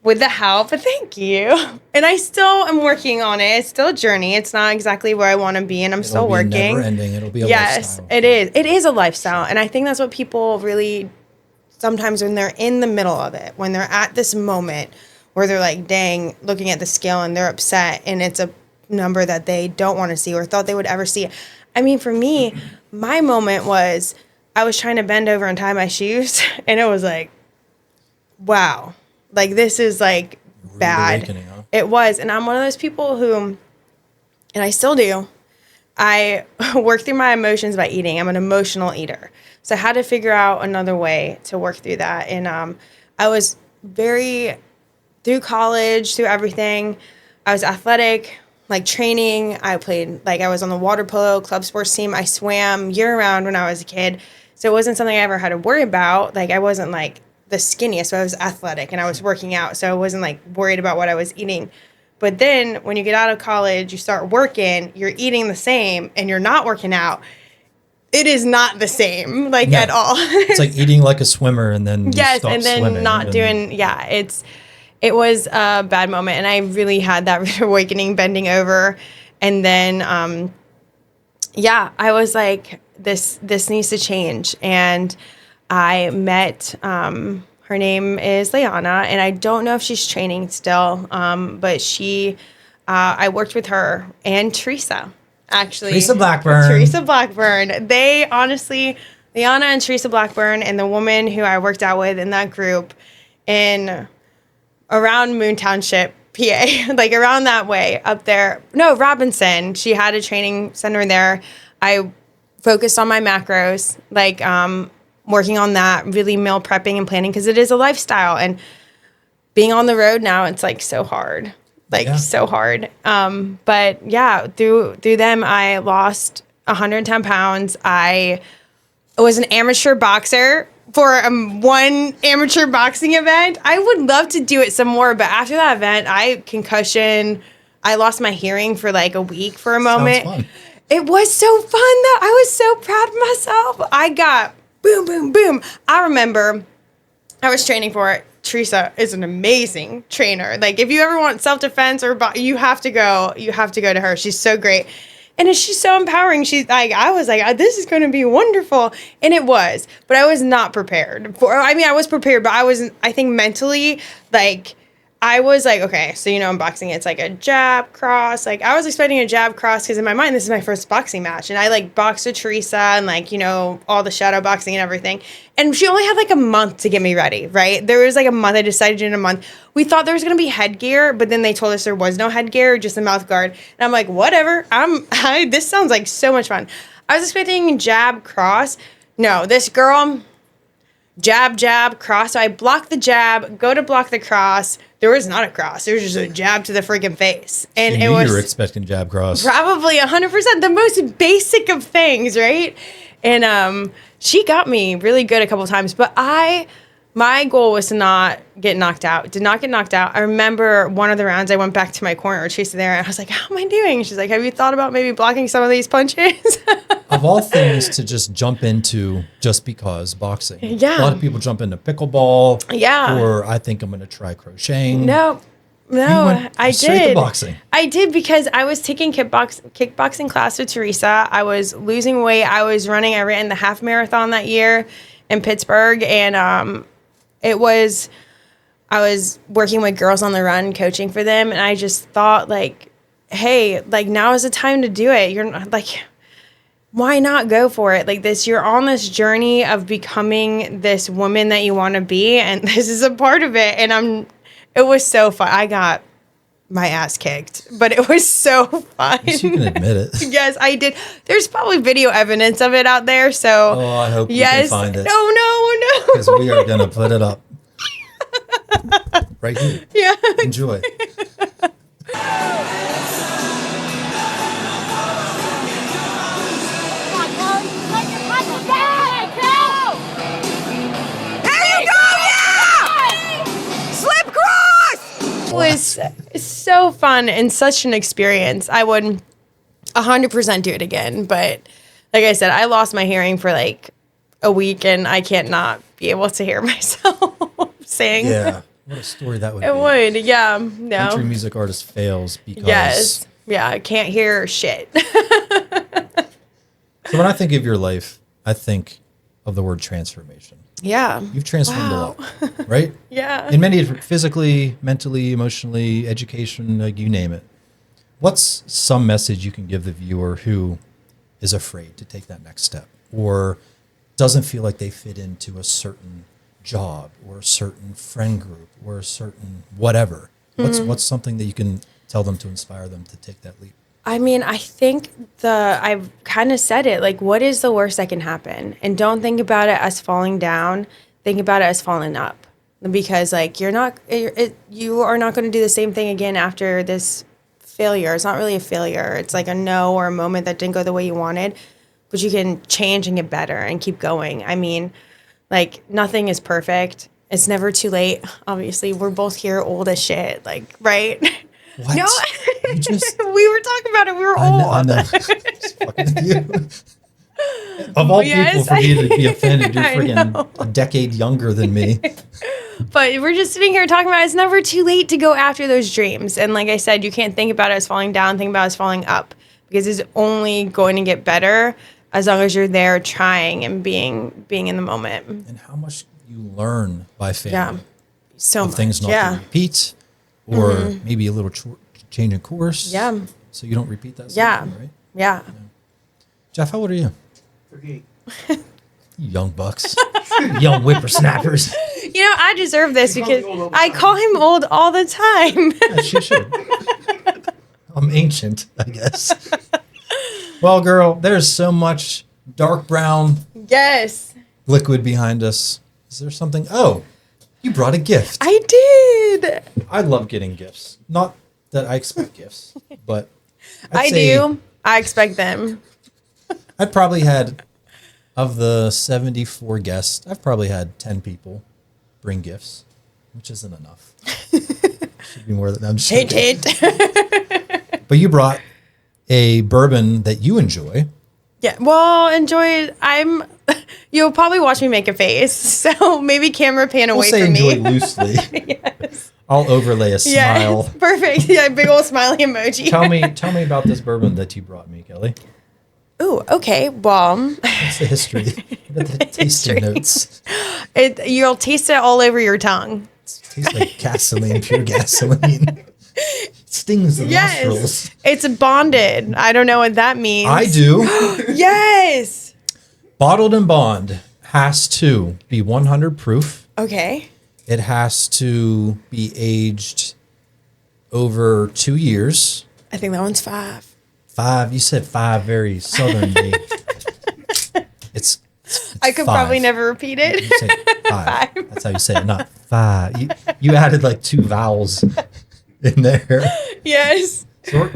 with the help. Thank you. And I still am working on it. It's still a journey. It's not exactly where I want to be, and I'm still working. Never ending. It'll be a yes, lifestyle. it is. It is a lifestyle. And I think that's what people really sometimes when they're in the middle of it, when they're at this moment where they're like, dang, looking at the scale and they're upset and it's a number that they don't want to see or thought they would ever see. I mean, for me, my moment was I was trying to bend over and tie my shoes, and it was like, wow, like this is like bad. Awakening, huh? It was, and I'm one of those people who, and I still do, I work through my emotions by eating. I'm an emotional eater. So I had to figure out another way to work through that. And I was through college, through everything, I was athletic, like training. I played, like I was on the water polo club sports team. I swam year round when I was a kid. So it wasn't something I ever had to worry about. Like I wasn't like the skinniest, but I was athletic and I was working out. So I wasn't like worried about what I was eating. But then when you get out of college, you start working, you're eating the same and you're not working out. It is not the same, like at all. It's like eating like a swimmer and then yes, and then swimming not doing. Yeah, it was a bad moment, and I really had that awakening, bending over, and then I was like, this needs to change, and I met. Her name is Liana, and I don't know if she's training still, but I worked with her and Teresa. Actually, Teresa Blackburn. They honestly, Liana and Teresa Blackburn and the woman who I worked out with in that group in around Moon Township, PA, like around that way up there. No, Robinson. She had a training center there. I focused on my macros, like working on that, really meal prepping and planning because it is a lifestyle. And being on the road now, it's like so hard. So hard. But yeah, through them, I lost 110 pounds. I was an amateur boxer for one amateur boxing event. I would love to do it some more, but after that event, concussion. I lost my hearing for like a week for a moment. Sounds fun. It was so fun though. I was so proud of myself. I got boom, boom, boom. I remember I was training for it. Teresa is an amazing trainer. Like if you ever want self-defense you have to go to her. She's so great. And she's so empowering. She's like, I was like, this is going to be wonderful. And it was, but I was not prepared I was prepared, but I think mentally, like, I was like, okay, so in boxing, it's like a jab, cross. Like I was expecting a jab, cross, because in my mind, this is my first boxing match. And I like boxed with Teresa and like, all the shadow boxing and everything. And she only had like a month to get me ready, right? There was like a month. I decided in a month. We thought there was going to be headgear, but then they told us there was no headgear, just a mouth guard. And I'm like, whatever. This sounds like so much fun. I was expecting jab, cross. No, this girl, jab, jab, cross. So I block the jab, go to block the cross. There was not a cross. There was just a jab to the freaking face. And you were expecting jab cross. Probably 100%. The most basic of things, right? And she got me really good a couple times. But my goal was to not get knocked out. Did not get knocked out. I remember one of the rounds I went back to my corner, Teresa there, and I was like, how am I doing? She's like, have you thought about maybe blocking some of these punches? Of all things to just jump into just because boxing. Yeah. A lot of people jump into pickleball. Yeah. Or I think I'm going to try crocheting. No, I straight did. to boxing. I did because I was taking kickboxing class with Teresa. I was losing weight. I ran the half marathon that year in Pittsburgh. And I was working with Girls on the Run, coaching for them. And I just thought like, hey, like now is the time to do it. You're not like, why not go for it? Like this, you're on this journey of becoming this woman that you want to be. And this is a part of it. And it was so fun. I got my ass kicked, but it was so fun. At least you can admit it. Yes, I did. There's probably video evidence of it out there. So, Oh, I hope you yes. can find it. No. Because we are going to put it up. Right here. Yeah. Enjoy. Was so fun and such an experience. I would 100% do it again. But like I said, I lost my hearing for like a week and I can't not be able to hear myself sing. Yeah. What a story that would It be. would. Yeah. No. Country music artist fails because. Yes. Yeah. I can't hear shit. So when I think of your life, I think of the word transformation. Yeah. You've transformed Wow. a lot, right? Yeah. In many different, physically, mentally, emotionally, education, like you name it. What's some message you can give the viewer who is afraid to take that next step or doesn't feel like they fit into a certain job or a certain friend group or a certain whatever? What's something that you can tell them to inspire them to take that leap? I mean, I think I've kind of said it, like, what is the worst that can happen? And don't think about it as falling down. Think about it as falling up. Because, like, you are not going to do the same thing again after this failure. It's not really a failure. It's like a no or a moment that didn't go the way you wanted. But you can change and get better and keep going. I mean, like, nothing is perfect. It's never too late. Obviously, we're both here old as shit, like, right? What? No, You just, we were talking about it. We were I old. know, I know. Just fucking with you. Of all Yes, people, for me to be offended, you're I know. freaking a decade younger than me. But we're just sitting here talking about it's never too late to go after those dreams. And like I said, you can't think about it as falling down, think about it as falling up because it's only going to get better as long as you're there trying and being in the moment. And how much you learn by failing. Yeah. So Of much. things not yeah. to repeat or maybe a little change in course. Yeah. So you don't repeat that Yeah. cycle, right? Yeah. Jeff, how old are you? 38. You young bucks. Young whippersnappers. You know, I deserve this You call me because old all the I time. call him old all the time. Yes, you should. I'm ancient, I guess. Well, girl, there's so much dark brown Yes. liquid behind us. Is there something? Oh, you brought a gift. I did. I love getting gifts. Not that I expect gifts, but I do. I expect them. I've probably had, of the 74 guests, I've probably had 10 people bring gifts, which isn't enough. Should be more than I'm just Hint, kidding. hint. But you brought a bourbon that you enjoy. Yeah. Well, enjoy it. You'll probably watch me make a face. So maybe camera pan We'll away say from enjoy me. loosely. Yes. I'll overlay a Yeah. smile. Perfect. Yeah. Big old smiley emoji. Tell me about this bourbon that you brought me, Kelley. Ooh, okay. Well, What's the history? What are the tasting History. notes? you'll taste it all over your tongue. It tastes like gasoline, pure gasoline. Stings the nostrils. It's bonded. I don't know what that means. I do. Yes. Bottled and bond has to be 100 proof. Okay. It has to be aged over 2 years. I think that one's 5. 5. You said 5 very southernly. it's I could 5. probably never repeat You it. say 5. That's how you say it, not 5. You added like 2 vowels in there. Yes. So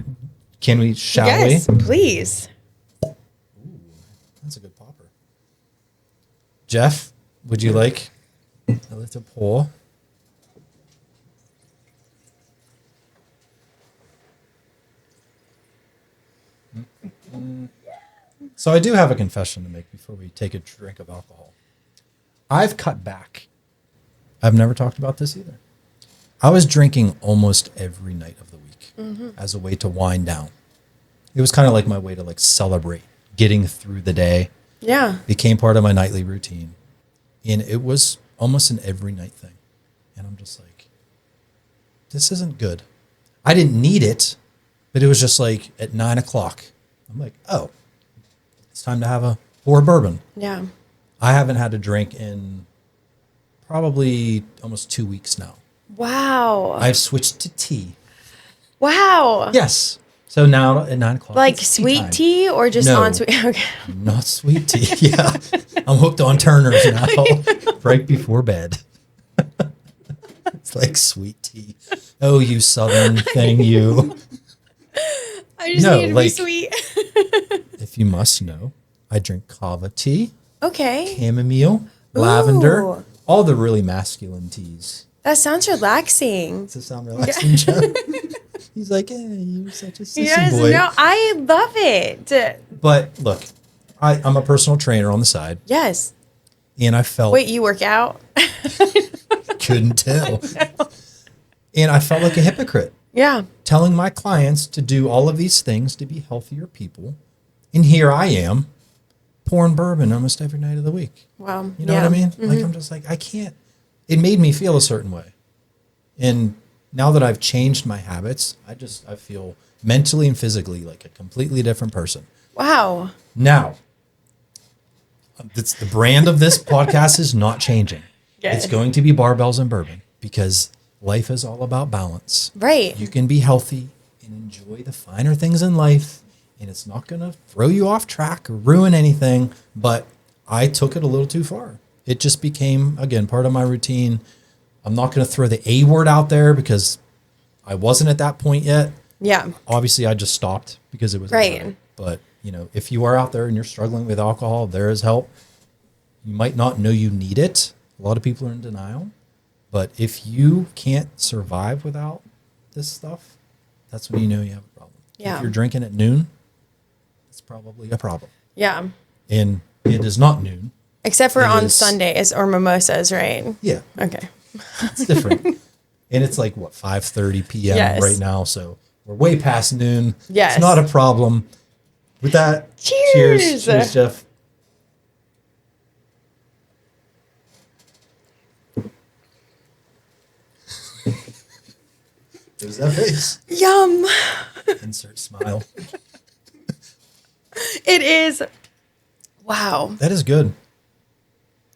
can we, shall Yes, we? please. That's a good popper. Jeff, would you like a little pour? So I do have a confession to make before we take a drink of alcohol. I've cut back. I've never talked about this either. I was drinking almost every night of the week as a way to wind down. It was kind of like my way to like celebrate getting through the day. Yeah. Became part of my nightly routine. And it was almost an every night thing. And I'm just like, this isn't good. I didn't need it, but it was just like at 9 o'clock. I'm like, oh, it's time to have a pour of bourbon. Yeah. I haven't had a drink in probably almost 2 weeks now. Wow. I've switched to tea. Wow. Yes. So now at 9 o'clock, Like it's sweet time. tea or just No. on sweet? Okay. Not sweet tea. Yeah. I'm hooked on Turner's now. Right before bed. It's like sweet tea. Oh, you southern thing, you. I just No, need to be like- sweet. If you must know, I drink kava tea, Okay. chamomile, lavender, Ooh. all the really masculine teas. That sounds relaxing. Does it sound relaxing, Joe? He's like, hey, you're such a sissy Yes, boy. no, I love it. But look, I'm a personal trainer on the side, Yes. and I felt Wait, you work out? couldn't tell. And I felt like a hypocrite Yeah. telling my clients to do all of these things to be healthier people. And here I am pouring bourbon almost every night of the week. Wow. You know yeah. what I mean? Like, I'm just like, I can't. It made me feel a certain way. And now that I've changed my habits, I feel mentally and physically like a completely different person. Wow. Now, it's the brand of this podcast is not changing. Good. It's going to be Barbells and Bourbon because life is all about balance. Right. You can be healthy and enjoy the finer things in life, and it's not going to throw you off track or ruin anything. But I took it a little too far. It just became, again, part of my routine. I'm not going to throw the A word out there because I wasn't at that point yet. Yeah. Obviously, I just stopped because it was a Right. habit. But, you know, if you are out there and you're struggling with alcohol, there is help. You might not know you need it. A lot of people are in denial. But if you can't survive without this stuff, that's when you know you have a problem. Yeah. If you're drinking at noon, it's probably a problem. Yeah. And it is not noon. Except for It on is- Sundays or mimosas, right? Yeah, Okay. it's different. And it's like, what, 5:30 p.m. Yes. right now. So we're way past noon. Yes. It's not a problem. With that, Cheers. Cheers, Jeff. There's that face. Yum. Insert smile. It is. Wow. That is good.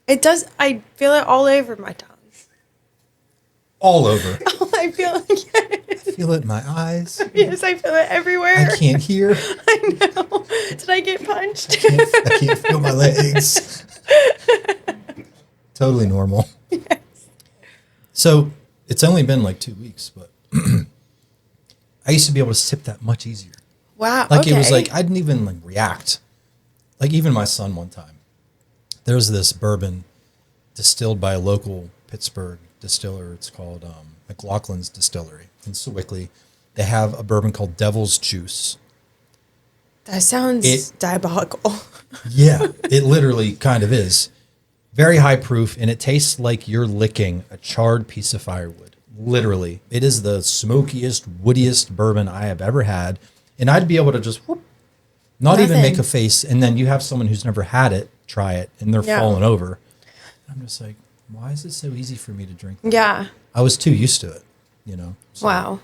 It does. I feel it all over my tongue. All over. I feel like, I feel it in my eyes. yes, I feel it everywhere. I can't hear. I know. Did I get punched? I can't feel my legs. Totally normal. Yes. So it's only been like 2 weeks, but I used to be able to sip that much easier. Wow. Like okay. it was like I didn't even like react. Like even my son one time, there's this bourbon distilled by a local Pittsburgh distiller. It's called McLaughlin's Distillery in Sewickley. They have a bourbon called Devil's Juice. That sounds It- diabolical. Yeah, it literally kind of is. Very high proof, and it tastes like you're licking a charred piece of firewood. Literally. It is the smokiest, woodiest bourbon I have ever had. And I'd be able to just whoop, not even Nothing. make a face. And then you have someone who's never had it try it, and they're Yeah. falling over. I'm just like, why is it so easy for me to drink? Yeah. I was too used to it, you know? So Wow.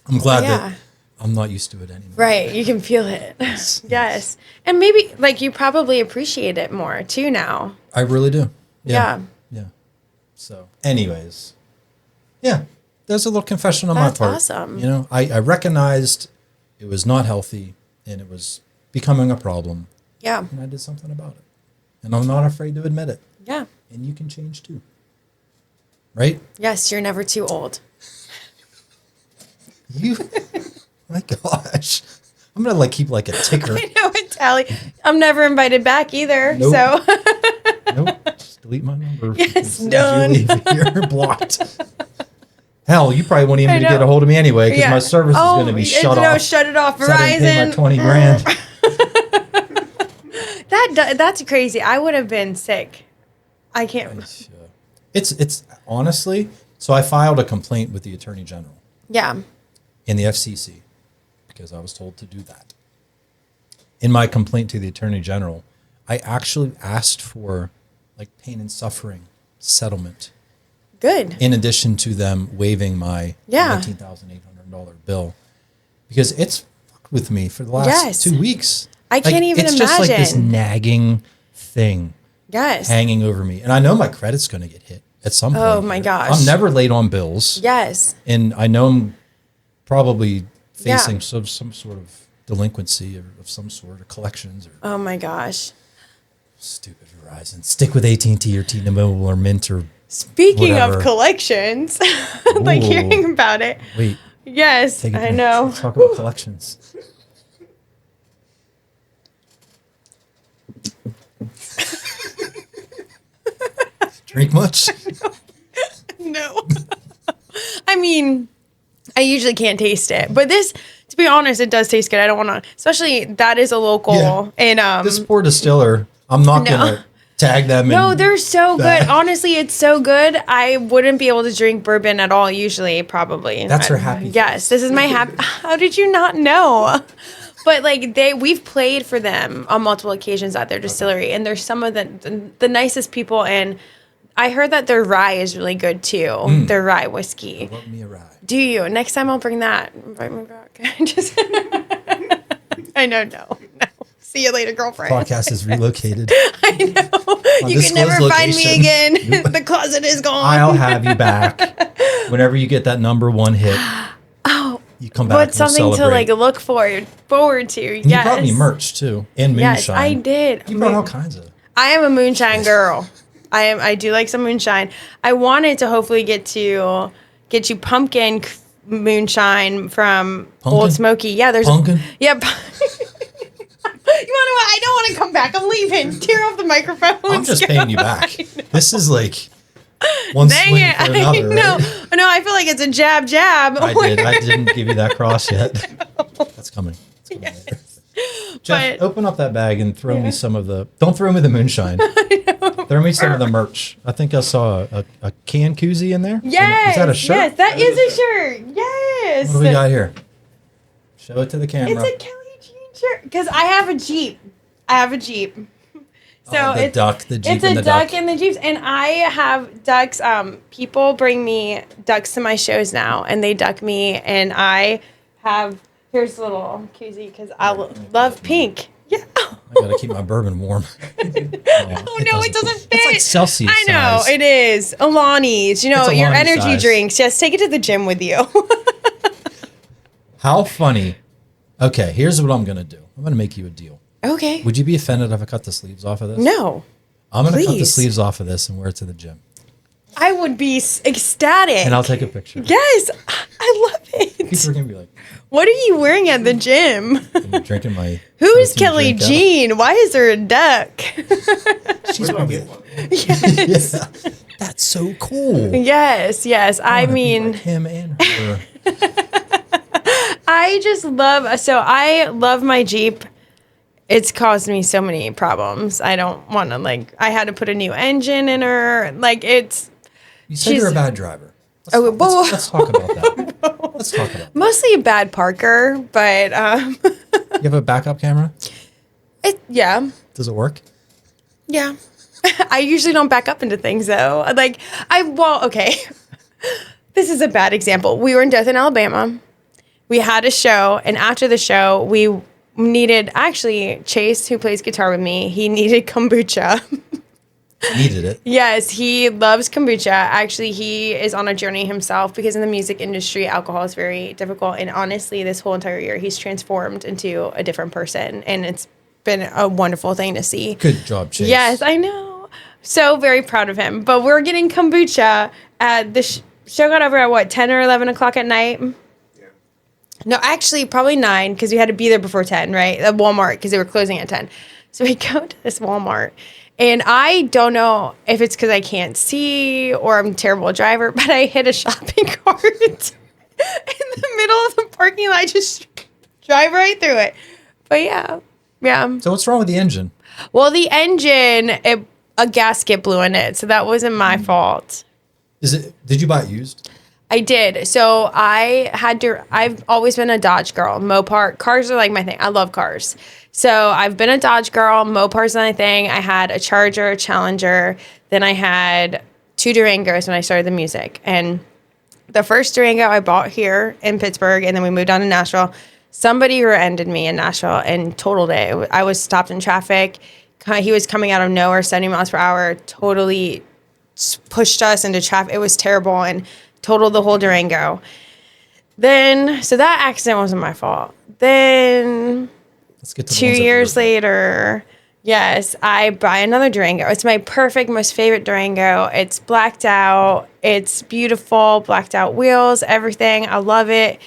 I'm glad Yeah. that I'm not used to it anymore. Right. You can feel it. Yes. And maybe like you probably appreciate it more too now. I really do. Yeah. Yeah. So, anyways, yeah, there's a little confession on That's my part. awesome. You know, I recognized it was not healthy and it was becoming a problem, Yeah. and I did something about it. And I'm not afraid to admit it. Yeah. And you can change too. Right? Yes. You're never too old. You, my gosh. I'm going to like keep like a ticker. I know it, Tally. I'm never invited back either. Nope. So Nope. Just delete my number. Yes, As soon as done. you leave, you're blocked. Hell, you probably won't even I be able to get know. a hold of me anyway because my service is going to be shut no, off. shut it off. So I didn't pay my Verizon. 20 grand. That's crazy. I would have been sick. I can't. It's honestly, so I filed a complaint with the Attorney General Yeah. in the FCC because I was told to do that. In my complaint to the Attorney General, I actually asked for like pain and suffering settlement Good. in addition to them waiving my Yeah. $19,800 bill because it's fucked with me for the last Yes. 2 weeks. I can't even it's just like this imagine. nagging thing Yes. hanging over me. And I know my credit's going to get hit at some point. Oh, my here. gosh. I'm never late on bills. Yes. And I know I'm probably facing some sort of delinquency or of some sort, or collections, or Oh my gosh. stupid Verizon. Stick with AT&T or T-Mobile or Mint or Speaking whatever. of collections, like Ooh. hearing about it. Wait. Yes, Take a I drink. know. Let's talk about collections. Drink much? No. I mean, I usually can't taste it, but this, to be honest, it does taste good. I don't want to, especially that is a local. Yeah. And This poor distiller, I'm not No. going to tag them. no, in they're so that. good. Honestly, it's so good. I wouldn't be able to drink bourbon at all. Usually, probably. That's her happy Yes, this is my happy. How did you not know? But like we've played for them on multiple occasions at their distillery, and they're some of the nicest people. And I heard that their rye is really good too. Their rye whiskey. Love me a ride. Do you? Next time I'll bring that. Invite me back. Just I know, no. See you later, girlfriend. Podcast is relocated. I know. You can never undisclosed find me location. again. The closet is gone. I'll have you back whenever you get that number one hit. Oh, You come back. what's and we'll something to celebrate. like look forward to? And you brought me merch too, and moonshine. Yes, I did. You brought all kinds of. I am a moonshine girl. I do like some moonshine. I wanted to hopefully get you pumpkin moonshine from Pumpkin? Old Smoky. Yeah, there's Pumpkin? Yep. You want to what? I don't want to come back. I'm leaving. Tear off the microphone. I'm just Go. paying you back. This is like one Dang swing it. for another. No, Right? no, I feel like it's a jab. I didn't give you that cross yet. That's coming. It's coming later. Jeff, But- open up that bag and throw me some of the. Don't throw me the moonshine. Throw me some of the merch. I think I saw a can koozie in there. Yes. Is that a shirt? Yes, that is a shirt. Yes. What do we got here? Show it to the camera. It's a Kelley Jeanne shirt. Because I have a Jeep. So Oh, the it's duck, the Jeep it's and a the duck duck. and the Jeeps. And I have ducks. People bring me ducks to my shows now, and they duck me. And I have, here's a little koozie because I love pink. Yeah. I gotta keep my bourbon warm. Oh no, it doesn't fit. It's like Celsius I know size. it is. Alani's, It's your Alani energy size. drinks. Just take it to the gym with you. How funny. Okay, here's what I'm gonna do. I'm gonna make you a deal. Okay. Would you be offended if I cut the sleeves off of this? No, I'm gonna cut the please. sleeves off of this and wear it to the gym. I would be ecstatic. And I'll take a picture. Yes, I love People it. are gonna be like, What are you wearing at the gym? I'm drinking my. Who's protein Kelley drink out. Jeanne? Why is there a duck? She's Where'd I gonna get be. one? Yeah, that's so cool. Yes. I wanna be mean, like him and her. I just love. So I love my Jeep. It's caused me so many problems. I don't want to I had to put a new engine in her. You said you're a She's- bad driver. Oh, whoa. Let's talk about that. Let's talk about that. Mostly a bad parker, but You have a backup camera? yeah. Does it work? Yeah. I usually don't back up into things though. Okay. This is a bad example. We were in Dothan, Alabama. We had a show, and after the show, we needed, actually, Chase, who plays guitar with me, he needed kombucha. Needed it. Yes, he loves kombucha. Actually, he is on a journey himself because in the music industry, alcohol is very difficult. And honestly, this whole entire year, he's transformed into a different person. And it's been a wonderful thing to see. Good job, Chase. Yes, I know. So very proud of him. But we're getting kombucha at the show got over at 10 or 11 o'clock at night? Yeah. No, actually, probably 9 because we had to be there before 10, right? At Walmart because they were closing at 10. So we go to this Walmart. And I don't know if it's because I can't see or I'm a terrible driver, but I hit a shopping cart in the middle of the parking lot. I just drive right through it. But yeah. So what's wrong with the engine? Well, the engine, a gasket blew in it, so that wasn't my fault. Did you buy it used? I did. So I've always been a Dodge girl. Mopar, cars are like my thing. I love cars. So I've been a Dodge girl. Mopar's my thing. I had a Charger, a Challenger. Then I had 2 Durangos when I started the music. And the first Durango I bought here in Pittsburgh, and then we moved on to Nashville. Somebody rear-ended me in Nashville and totaled it. I was stopped in traffic. He was coming out of nowhere, 70 miles per hour, totally pushed us into traffic. It was terrible and totaled the whole Durango. So that accident wasn't my fault. Then Let's get to the 2 ones that years were- later, yes, I buy another Durango. It's my perfect, most favorite Durango. It's blacked out. It's beautiful, blacked out wheels, everything. I love it.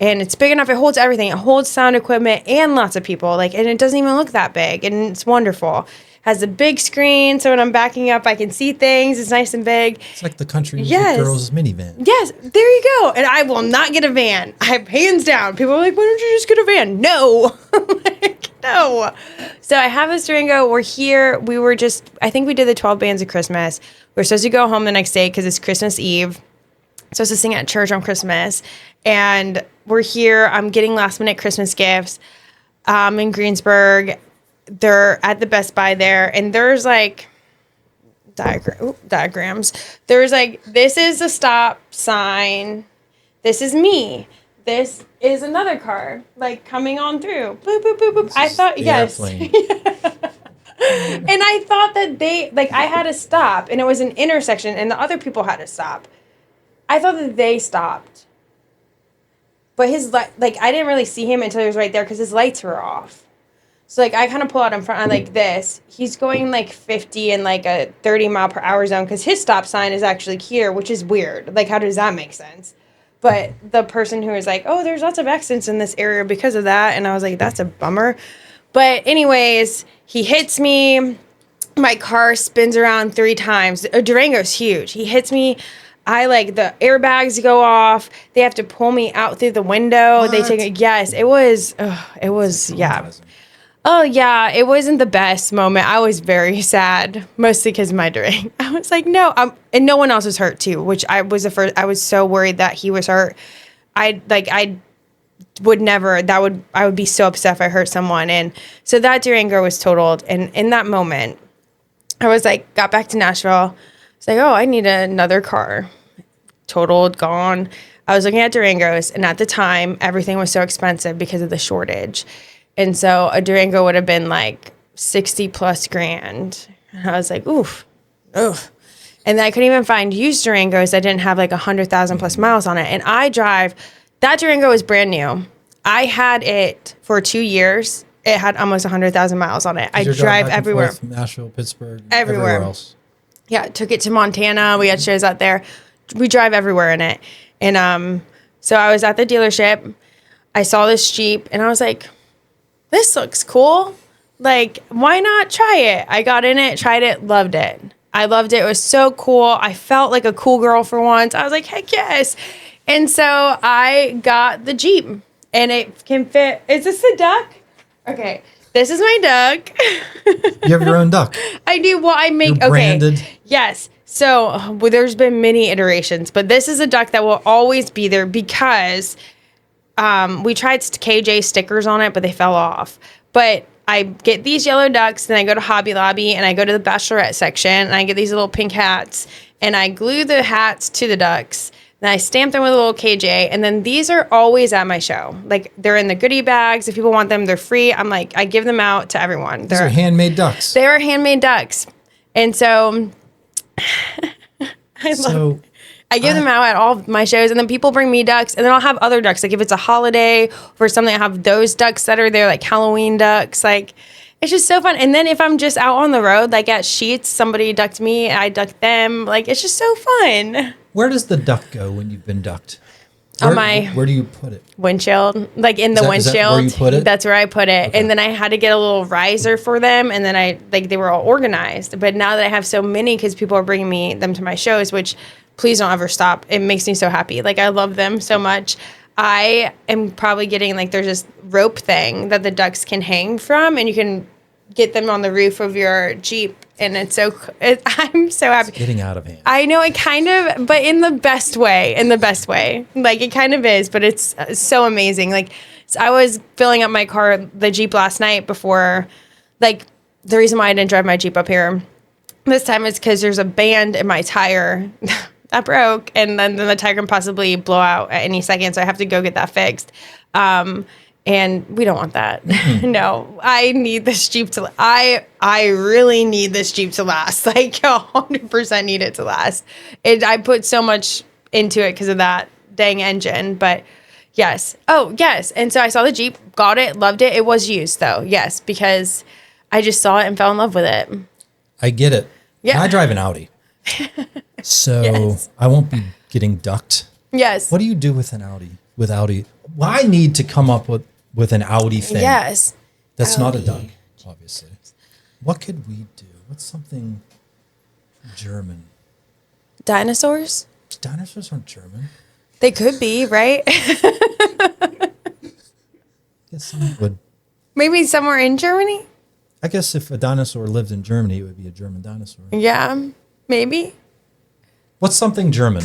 And it's big enough. It holds everything. It holds sound equipment and lots of people. Like, and it doesn't even look that big. And it's wonderful. Has a big screen, so when I'm backing up, I can see things. It's nice and big. It's like the country music Yes. girls minivan. Yes, there you go. And I will not get a van. I hands down. People are like, why don't you just get a van? No. Like, no. So I have this Durango. We're here. I think we did the 12 bands of Christmas. We're supposed to go home the next day because it's Christmas Eve. Supposed to sing at church on Christmas. And we're here. I'm getting last minute Christmas gifts in Greensburg. They're at the Best Buy there. And there's like diagrams. There's like, this is a stop sign. This is me. This is another car, like coming on through. Boop, boop, boop, boop. I thought, yes. Airplane. And I thought that I had to stop, and it was an intersection, and the other people had to stop. I thought that they stopped. But his light, I didn't really see him until he was right there because his lights were off. So, I kind of pull out in front on, this. He's going, 50 in, a 30-mile-per-hour zone because his stop sign is actually here, which is weird. How does that make sense? But the person who was like, oh, there's lots of accidents in this area because of that. And I was like, that's a bummer. But anyways, he hits me. My car spins around 3 times. A Durango's huge. He hits me. The airbags go off. They have to pull me out through the window. What? They take it. Yes, it was, yeah. Oh, yeah, it wasn't the best moment. I was very sad, mostly because of my Durango. I was like, no. And no one else was hurt, too, which I was so worried that he was hurt. I would never, I would be so upset if I hurt someone. And so that Durango was totaled. And in that moment, I was got back to Nashville. I was like, oh, I need another car. Totaled, gone. I was looking at Durangos, and at the time, everything was so expensive because of the shortage. And so a Durango would have been 60 plus grand. And I was like, oof. And then I couldn't even find used Durangos that didn't have 100,000 plus miles on it. And that Durango was brand new. I had it for 2 years. It had almost 100,000 miles on it. I drive everywhere. Nashville, Pittsburgh, Everywhere else. Yeah, took it to Montana. We had shows out there. We drive everywhere in it. And so I was at the dealership. I saw this Jeep, and I was like, this looks cool. Why not try it? I got in it, tried it, loved it. I loved it. It was so cool. I felt like a cool girl for once. I was like, heck yes. And so I got the Jeep, and it can fit. Is this a duck? Okay. This is my duck. You have your own duck. I do. Well, I make, You're branded. Okay. Yes. So there's been many iterations, but this is a duck that will always be there because we tried KJ stickers on it, but they fell off. But I get these yellow ducks, then I go to Hobby Lobby, and I go to the Bachelorette section, and I get these little pink hats, and I glue the hats to the ducks. Then I stamp them with a little KJ, and then these are always at my show. They're in the goodie bags. If people want them, they're free. I give them out to everyone. These are handmade ducks. They are handmade ducks. And so I give them out at all of my shows, and then people bring me ducks, and then I'll have other ducks. If it's a holiday or something, I have those ducks that are there, Halloween ducks. It's just so fun. And then if I'm just out on the road, at Sheets, somebody ducked me, I ducked them. It's just so fun. Where does the duck go when you've been ducked? Where do you put it? Windshield, in the windshield. Is that where you put it? That's where I put it. Okay. And then I had to get a little riser for them, and then they were all organized. But now that I have so many, because people are bringing me them to my shows, which please don't ever stop. It makes me so happy. I love them so much. I am probably getting there's this rope thing that the ducks can hang from, and you can get them on the roof of your Jeep. And I'm so happy. It's getting out of hand. I know, it kind of, but in the best way. It kind of is, but it's so amazing. So I was filling up my car, the Jeep, last night before, the reason why I didn't drive my Jeep up here this time is because there's a band in my tire that broke, and then the tire can possibly blow out at any second, so I have to go get that fixed. And we don't want that. No, I need this Jeep to, I really need this Jeep to last. 100% need it to last. I put so much into it because of that dang engine. But Yes. Oh, yes. And so I saw the Jeep, got it, loved it. It was used though. Yes, because I just saw it and fell in love with it. I get it. Yeah. And I drive an Audi. So Yes. I won't be getting ducked. Yes. What do you do with an Audi? With Audi? Well, I need to come up with an Audi thing. Yes. That's not a Audi. duck, obviously. What could we do? What's something German? Dinosaurs? Dinosaurs aren't German. They could be, right? Guess someone would. Maybe somewhere in Germany? I guess if a dinosaur lived in Germany, it would be a German dinosaur. Yeah, maybe. What's something German?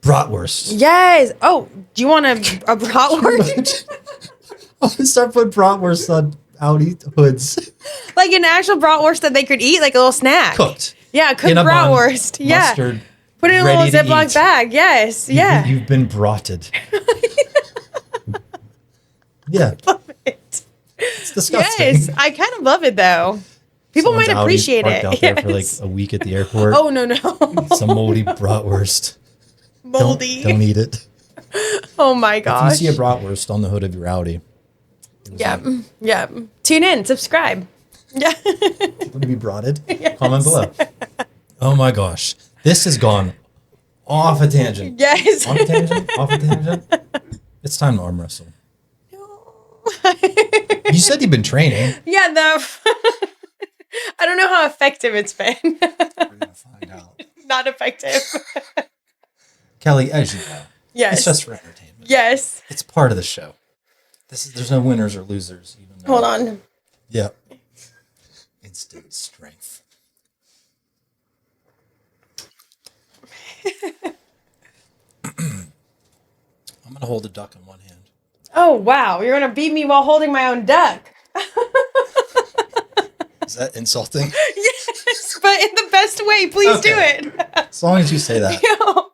Bratwurst. Yes. Oh, do you want a bratwurst? I'm gonna start putting bratwurst on Audi hoods. Like an actual bratwurst that they could eat, like a little snack. Cooked. Yeah, cooked In a bun, bratwurst. Yeah. mustard, Put it in a little ready to Ziploc eat. bag. Yes. Yeah. You've been bratted. Yeah. It. It's disgusting. Yes. I kind of love it though. People Someone's might Audi's appreciate parked it. out there for like Yes. a week at the airport. Oh, no. Some moldy bratwurst. Moldy. Don't eat it. Oh my If gosh. you see a bratwurst on the hood of your Audi, Yeah. Yeah. Tune in. Subscribe. Yeah. want to be bratted? Comment below. Oh my gosh. This has gone off a tangent. Yes. On a tangent? Off a tangent? It's time to arm wrestle. You said you've been training. Yeah, I don't know how effective it's been. We're going to find out. Not effective. Kelley, as you know, Yes. it's just for entertainment. Yes. It's part of the show. There's no winners or losers. Even though, Hold on. Yep. Instant strength. I'm going to hold a duck in one hand. Oh, wow. You're going to beat me while holding my own duck. Is that insulting? Yes, but in the best way. Please Okay. do it. As long as you say that. All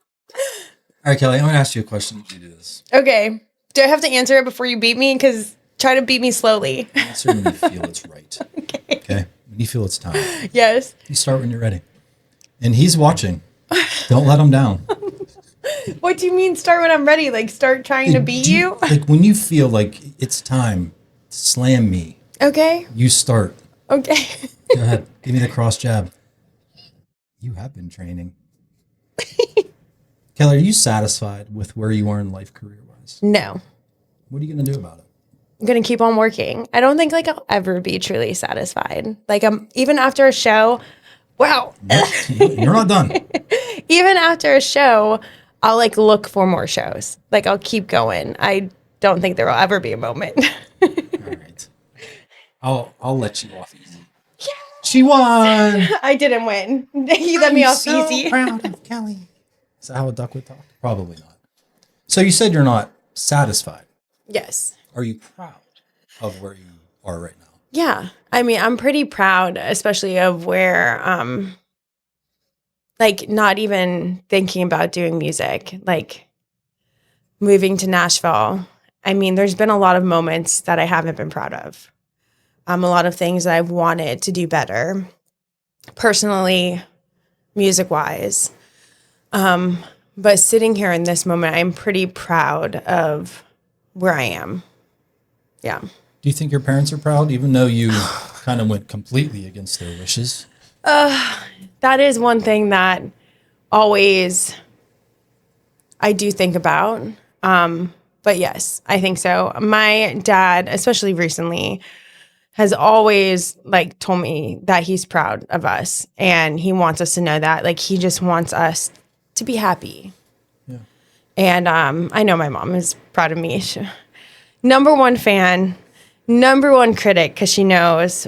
right, Kelley, I'm going to ask you a question. You do this. Okay. Do I have to answer it before you beat me? Because try to beat me slowly. Answer when you feel it's right. Okay? When you feel it's time. Yes. You start when you're ready. And he's watching. Don't let him down. What do you mean start when I'm ready? Like start trying to beat you? Like when you feel like it's time to slam me, Okay. you start. Okay. Go ahead. Give me the cross jab. You have been training. Kelley, are you satisfied with where you are in life career-wise? No. What are you going to do about it? I'm going to keep on working. I don't think like I'll ever be truly satisfied. Like even after a show, wow. You're not done. Even after a show, I'll like look for more shows. Like I'll keep going. I don't think there will ever be a moment. All right. I'll let you off easy. Yeah. She won. I didn't win. You let me off so easy. Proud of Kelley. Is that how a duck would talk? Probably not. So you said you're not satisfied. Yes. Are you proud of where you are right now? Yeah. I mean, I'm pretty proud, especially of where, like not even thinking about doing music, like moving to Nashville. I mean, there's been a lot of moments that I haven't been proud of. A lot of things that I've wanted to do better, personally, music-wise. But sitting here in this moment, I'm pretty proud of where I am. Yeah. Do you think your parents are proud, even though you kind of went completely against their wishes? That is one thing that always I do think about. But yes, I think so. My dad, especially recently, has always like told me that he's proud of us and he wants us to know that. Like he just wants us to be happy. Yeah. And I know my mom is proud of me. Number one fan, number one critic, because she knows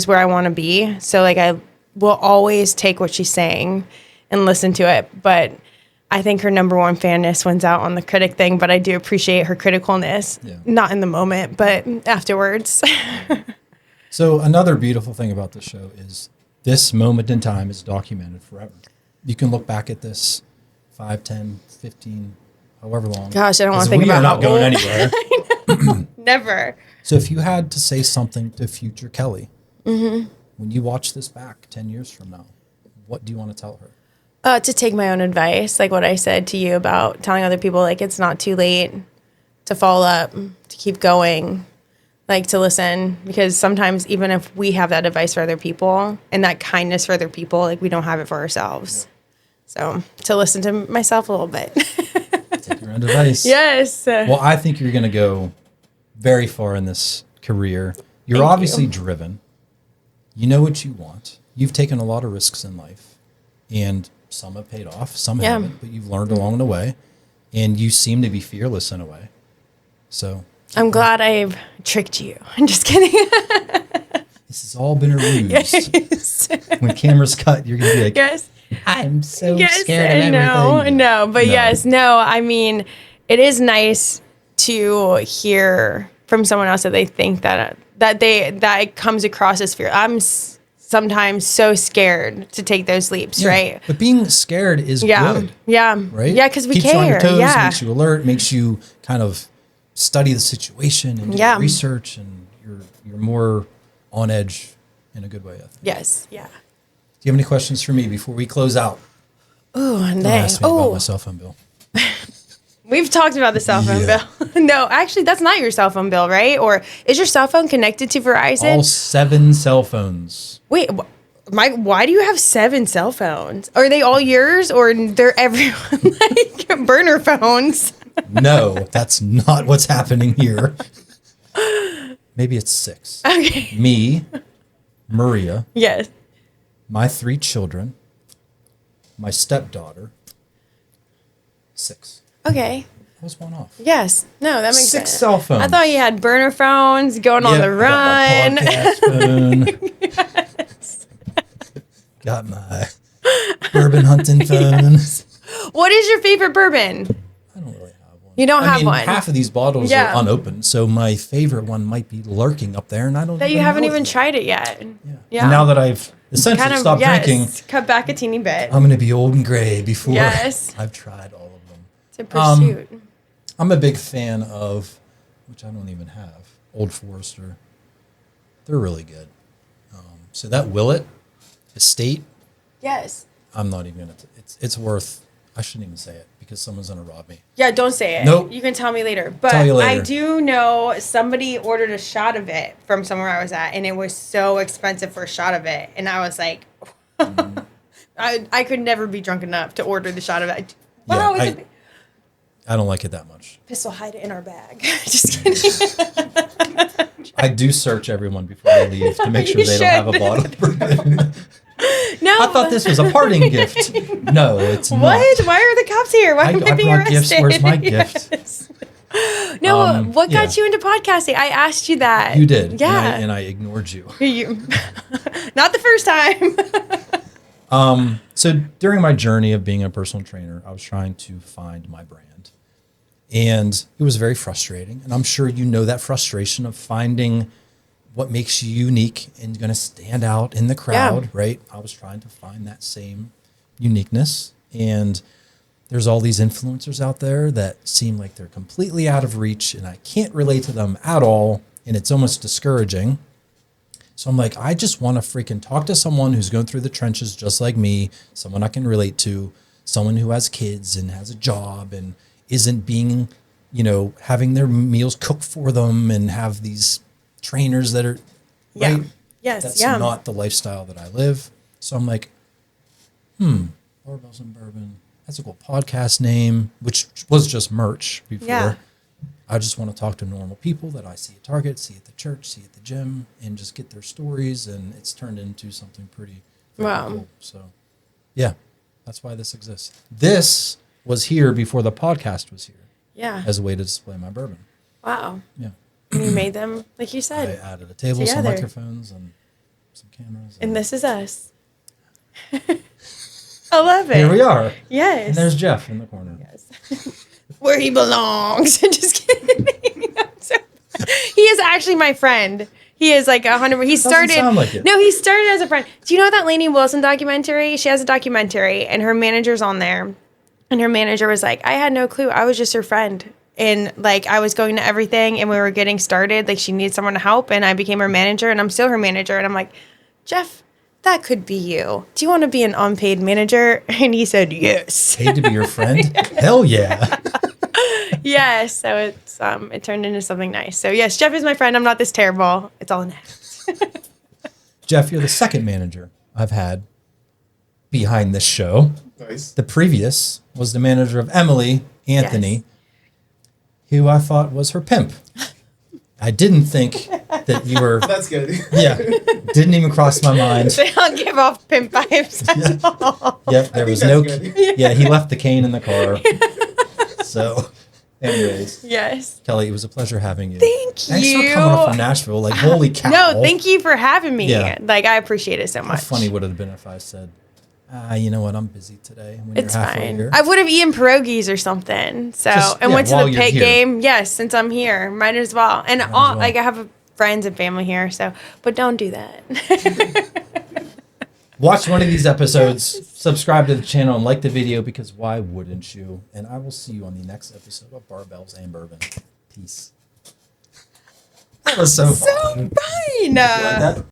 where I want to be. So like I will always take what she's saying and listen to it. But I think her number one fanness wins out on the critic thing, but I do appreciate her criticalness. Yeah. Not in the moment, but afterwards. So another beautiful thing about the show is this moment in time is documented forever. You can look back at this 5, 10, 15, however long. Gosh, I don't want to 'Cause think we about are not how going old. anywhere. Never. So if you had to say something to future Kelley, when you watch this back 10 years from now, what do you want to tell her? To take my own advice, like what I said to you about telling other people, like it's not too late to follow up, to keep going, like to listen, because sometimes even if we have that advice for other people and that kindness for other people, like we don't have it for ourselves. So to listen to myself a little bit. Take your own advice. Yes. Well, I think you're going to go very far in this career. You're Thank obviously you. driven. You know what you want. You've taken a lot of risks in life, and some have paid off, some Yeah. haven't, but you've learned along the way, and you seem to be fearless in a way. So I'm glad I've tricked you. I'm just kidding. this has all been a ruse. Yes. When cameras cut, you're going to be like, Yes. I'm so Yes, scared of everything. but yes, no. I mean, it is nice to hear from someone else that they think that it comes across as fear. I'm sometimes so scared to take those leaps, Yeah, right? But being scared is good. Yeah, Right? yeah, because we Keeps care. you on your toes, yeah, makes you alert, makes you kind of study the situation and do Yeah. research, and you're more on edge in a good way, I think. yes, yeah. Do you have any questions for me before we close out? Oh, Don't nice. ask me about my Oh, cell phone bill. we've talked about the cell phone Yeah. bill. No, actually, that's not your cell phone bill, right? Or is your cell phone connected to Verizon? All 7 cell phones. Wait, Mike, why do you have 7 cell phones? Are they all yours, or they're everyone like burner phones? No, that's not what's happening here. Maybe it's 6. Okay. Me, Maria, Yes. my 3 children, my stepdaughter. 6. Okay. I was one off. Yes. No, that makes 6 sense. cell phones. I thought you had burner phones going on Yep, the I run. got my podcast phone. Got my bourbon hunting phone. What is your favorite bourbon? I don't really have one. You don't I have mean, one. Half of these bottles Yeah. are unopened, so my favorite one might be lurking up there, and I don't. That you haven't know even it yet. tried it yet. Yeah. And now that I've essentially Kind of, stopped yes, drinking, cut back a teeny bit. I'm going to be old and gray before Yes. I've tried all of them. It's a pursuit. I'm a big fan of, which I don't even have, Old Forester. They're really good. So that Willet Estate, Yes. I'm not even going to, it's worth, I shouldn't even say it because someone's going to rob me. Yeah, don't say it. Nope. You can tell me later. But Tell you I later. do know somebody ordered a shot of it from somewhere I was at, and it was so expensive for a shot of it. And I was like, I could never be drunk enough to order the shot of it. Wow, Yeah, it's a I don't like it that much. pistol, hide it in our bag. Just kidding. I do search everyone before they leave to make sure You they don't have a should. bottle of bourbon. No. I thought this was a parting gift. No, it's What? not. Why are the cops here? Why I am I being brought arrested? gifts. Where's my gift? Yes. No, what got yeah. you into podcasting? I asked you that. You did. Yeah. And I ignored you. Not the first time. So during my journey of being a personal trainer, I was trying to find my brand. And it was very frustrating. And I'm sure you know that frustration of finding what makes you unique and going to stand out in the crowd, right? I was trying to find that same uniqueness. And there's all these influencers out there that seem like they're completely out of reach, and I can't relate to them at all. And it's almost discouraging. So I'm like, I just want to freaking talk to someone who's going through the trenches just like me, someone I can relate to, someone who has kids and has a job and isn't being, having their meals cooked for them and have these trainers that are, Yeah. right? Yes. That's yeah. not the lifestyle that I live. So I'm like, Barbells and Bourbon. That's a cool podcast name, which was just merch before. Yeah. I just want to talk to normal people that I see at Target, see at the church, see at the gym, and just get their stories. And it's turned into something pretty Wow. cool. So, yeah, that's why this exists. This was here before the podcast was here Yeah. as a way to display my bourbon. Wow. Yeah. And you made them, like you I said. added a table, some Together. microphones, and some cameras. And this is us. I love it. Here we are. Yes. And there's Jeff in the corner. Yes. Where he belongs. Just kidding. He is actually my friend. He is like 100. He started. sound like it. No, he started as a friend. Do you know that Lainey Wilson documentary? She has a documentary, and her manager's on there. And her manager was like, I had no clue. I was just her friend. And like, I was going to everything, and we were getting started. Like, she needed someone to help, and I became her manager, and I'm still her manager. And I'm like, Jeff, that could be you. Do you want to be an unpaid manager? And he said, yes. Paid to be your friend? Hell yeah. Yes. So it turned into something nice. So yes, Jeff is my friend. I'm not this terrible. It's all in head. Jeff, you're the second manager I've had behind this show. Nice. The previous was the manager of Emily, Anthony, who I thought was her pimp. I didn't think that you were. That's good. Yeah. Didn't even cross my mind. They don't give off pimp vibes at all. Yep. There was that's no. good. Yeah. He left the cane in the car. So, anyways. Yes. Kelly, it was a pleasure having you. Thanks Thanks you. for coming up from Nashville. Like, holy cow. No, thank you for having me. Yeah. Like, I appreciate it so How much. funny would it have been if I said, you know what, I'm busy today. When It's you're halfway fine. here. I would have eaten pierogies or something. So Just, and yeah, went to while the you're pit here. game. Yes, since I'm here, might as well. And all, well. like I have friends and family here. So, but don't do that. Watch one of these episodes, subscribe to the channel, and like the video because why wouldn't you? And I will see you on the next episode of Barbells and Bourbon. Peace. That was so fun. Fine. You like that?